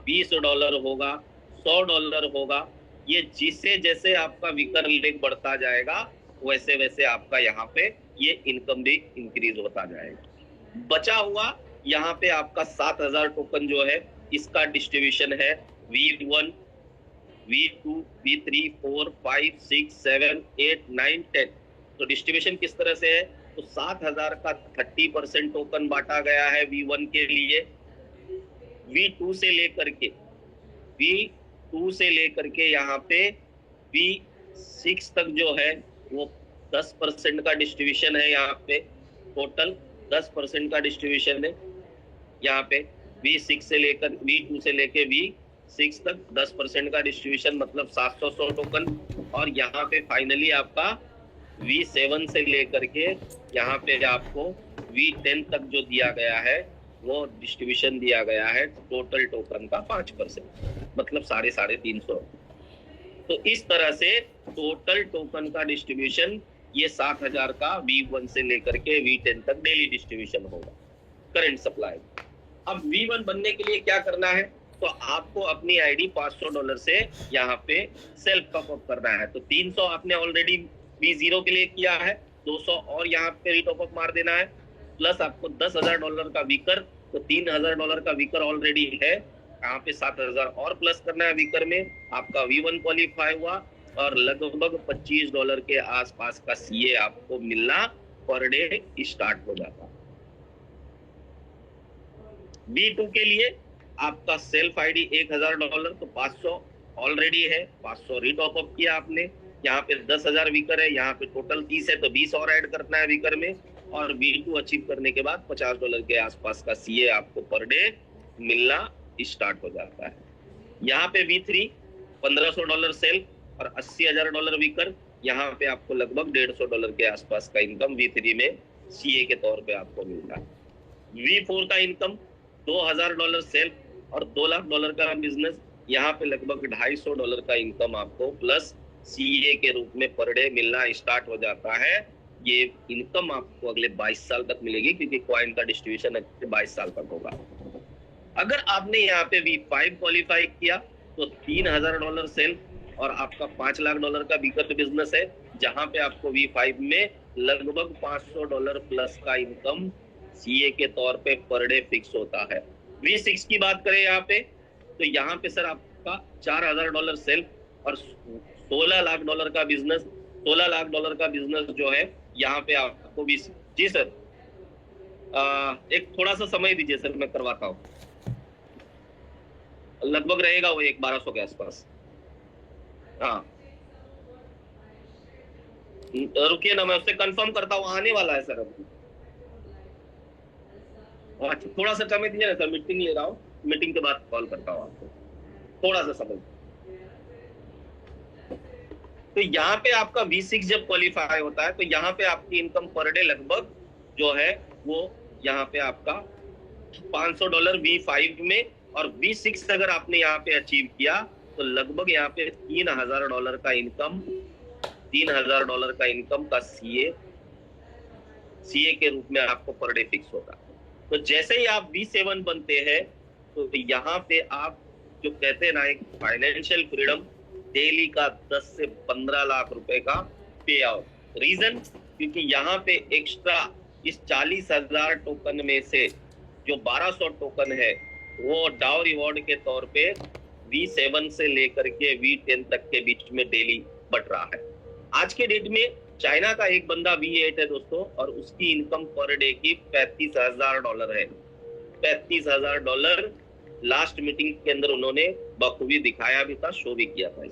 $20 होगा, $100 होगा। ये जिससे जैसे आपका वीकर लेग बढ़ता जाएगा वैसे वैसे आपका यहाँ पे ये इनकम भी इंक्रीज होता जाएगा। बचा हुआ यहाँ पे आपका 7,000 टोकन जो है इसका डिस्ट्रीब्यूशन है V1, V2, V3, 4, 5, 6, 7, 8, 9, 10। तो डिस्ट्रीब्यूशन किस तरह से है, तो 7,000 का 30% टोकन बांटा गया है V1 के लिए, V2 से लेकर के यहाँ पे V6 तक जो है वो 10% का डिस्ट्रीब्यूशन है। यहाँ पे टोटल 10% का डिस्ट्रीब्यूशन है। यहाँ पे V2 से लेकर V6 तक 10% का डिस्ट्रीब्यूशन, मतलब 700 टोकन। और यहाँ पे फाइनली आपका V7 से लेकर के यहाँ पे आपको V10 तक जो दिया गया है वो डिस्ट्रीब्यूशन दिया गया है टोटल टोकन का 5%, मतलब 350। तो इस तरह से टोटल टोकन का डिस्ट्रीब्यूशन ये 7,000 का V1 से लेकर के V10 तक डेली डिस्ट्रीब्यूशन होगा करंट सप्लाई। अब V1 बनने के लिए क्या करना है, तो आपको अपनी आईडी $500 से यहाँ पे सेल्फ टॉप अप करना है। तो 300 आपने ऑलरेडी V0 के लिए किया है, 200 और यहाँ पे रिटॉप अप मार देना है, प्लस आपको $10,000 का वीकर, तो $3,000 का वीकर ऑलरेडी है, यहाँ पे 7,000 और प्लस करना है वीकर में। आपका V1 क्वालिफाई हुआ और लगभग $25 के आसपास का CA आपको मिलना पर डे स्टार्ट हो जाता। B2 के लिए आपका सेल्फ आईडी $1,000, तो 500 ऑलरेडी है, 500 रिटॉप अप किया आपने। यहाँ पे 10,000 वीकर है, यहाँ पे टोटल 30 है, तो 20 और ऐड करना है वीकर में। और B2 अचीव करने के बाद $50 के आसपास का CA आपको पर डे मिलना स्टार्ट हो जाता है। यहाँ पे V3 $1,500 सेल और $80,000 वीकर, यहाँ पे आपको लगभग $150 के आसपास का इनकम V3 में CA के तौर पे आपको मिलता है। V4 का इनकम $2,000 सेल और $2 लाख का बिजनेस, यहाँ पे लगभग $250 का इनकम आपको प्लस CA के रूप में पर डे मिलना स्टार्ट हो जाता है। ये इनकम आपको अगले 22 साल तक मिलेगी, क्योंकि कॉइन का डिस्ट्रीब्यूशन 22 साल तक होगा। अगर आपने यहाँ पे V5 क्वालिफाई किया तो $3,000 सेल और आपका $5 लाख का बीकर बिजनेस है, जहां पे आपको V5 में लगभग $500 प्लस का इनकम CA के तौर पे पर डे फिक्स होता है। V6 की बात करें यहाँ पे, तो यहाँ पे सर आपका $4,000 सेल और $16 लाख का बिजनेस, $16 लाख का बिजनेस जो है यहाँ पे आपको भी। जी सर, एक थोड़ा सा समय दीजिए सर, मैं करवाता हूँ। लगभग रहेगा वो 1200 के आसपास। हाँ रुकिए ना, मैं उससे कंफर्म करता हूँ, आने वाला है सर अभी। अच्छा थोड़ा सा समय दीजिए ना सर, मीटिंग ले रहा हूँ, मीटिंग के बाद कॉल करता हूँ आपको, थोड़ा सा समय। तो यहाँ पे आपका V6 जब क्वालिफाई होता है तो यहाँ पे आपकी इनकम पर डे लगभग जो है वो यहाँ पे आपका $500 V5 में, और V6 अगर आपने यहाँ पे अचीव किया तो लगभग यहाँ पे $3,000 का इनकम, $3,000 का इनकम का CA के रूप में आपको पर डे फिक्स होगा। तो जैसे ही आप V7 बनते हैं तो यहाँ पे आप जो कहते हैं ना एक फाइनेंशियल फ्रीडम, डेली का 10 से 15 लाख रुपए का पे आउट। रीजन, क्योंकि यहाँ पे एक्स्ट्रा इस 40,000 टोकन में से जो 1200 टोकन है वो डाउ रिवॉर्ड के तौर पे V7 से लेकर के V10 तक के बीच में डेली बढ़ रहा है। आज के डेट में चाइना का एक बंदा V8 है दोस्तों, और उसकी इनकम पर डे की $35,000 है। $35,000 लास्ट मीटिंग के अंदर उन्होंने बखूबी दिखाया भी था, शो भी किया था।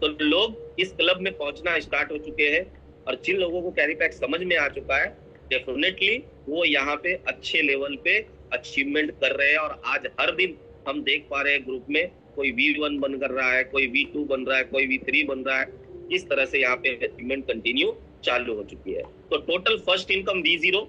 तो लोग इस क्लब में पहुंचना स्टार्ट हो चुके हैं, और जिन लोगों को कैरी पैक समझ में आ चुका है डेफिनेटली वो यहाँ पे अच्छे लेवल पे अचीवमेंट कर रहे हैं। और आज हर दिन हम देख पा रहे हैं ग्रुप में कोई V1 बन कर रहा है, कोई V2 बन रहा है, कोई V3 बन रहा है। इस तरह से यहाँ पे अचीवमेंट कंटिन्यू चालू हो चुकी है। तो टोटल फर्स्ट इनकम V0,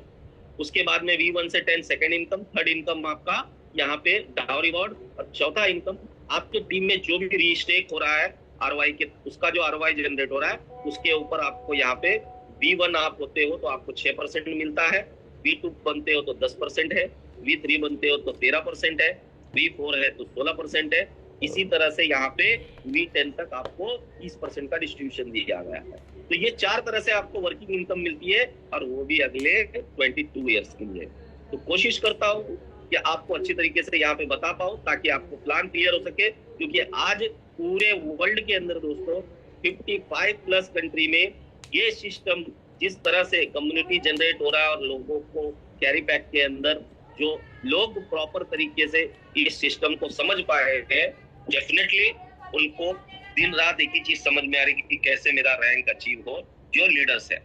उसके बाद में V1 से 10 सेकेंड इनकम, थर्ड इनकम आपका यहाँ पे डाउ रिवॉर्ड, और चौथा इनकम आपके टीम में जो भी रीस्टेक हो रहा है ROI के, उसका जो ROI जनरेट हो रहा है उसके ऊपर आपको यहाँ पे V1 आप होते हो तो आपको 6% मिलता है, V2 बनते हो तो 10% है, V3 बनते हो तो 13% है, V4 है तो 16% है। इसी तरह से यहाँ पे V10 तक आपको 30% का डिस्ट्रीब्यूशन दिया गया है। तो ये 4 तरह से आपको वर्किंग इनकम मिलती है, और वो भी अगले 22 ईयर्स के लिए। तो कोशिश करता हूँ कि आपको अच्छी तरीके से यहाँ पे बता पाऊँ ताकि आपको प्लान क्लियर हो सके, क्योंकि आज पूरे वर्ल्ड के अंदर दोस्तों 55 प्लस कंट्री में ये सिस्टम जिस तरह से कम्युनिटी जनरेट हो रहा है, और लोगों को कैरी पैक के अंदर जो लोग प्रॉपर तरीके से इस सिस्टम को समझ पाए हैं, डेफिनेटली उनको दिन रात एक ही चीज समझ में आ रही है कि कैसे मेरा रैंक अचीव हो, जो लीडर्स है।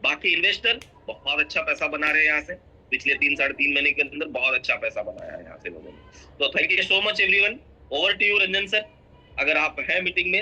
बाकी इन्वेस्टर बहुत अच्छा पैसा बना रहे हैं यहाँ से, पिछले 3-3.5 महीने के अंदर बहुत अच्छा पैसा बनाया है यहाँ से लोगों ने। तो thank you so much everyone. Over to you Ranjan sir, अगर आप हैं मीटिंग में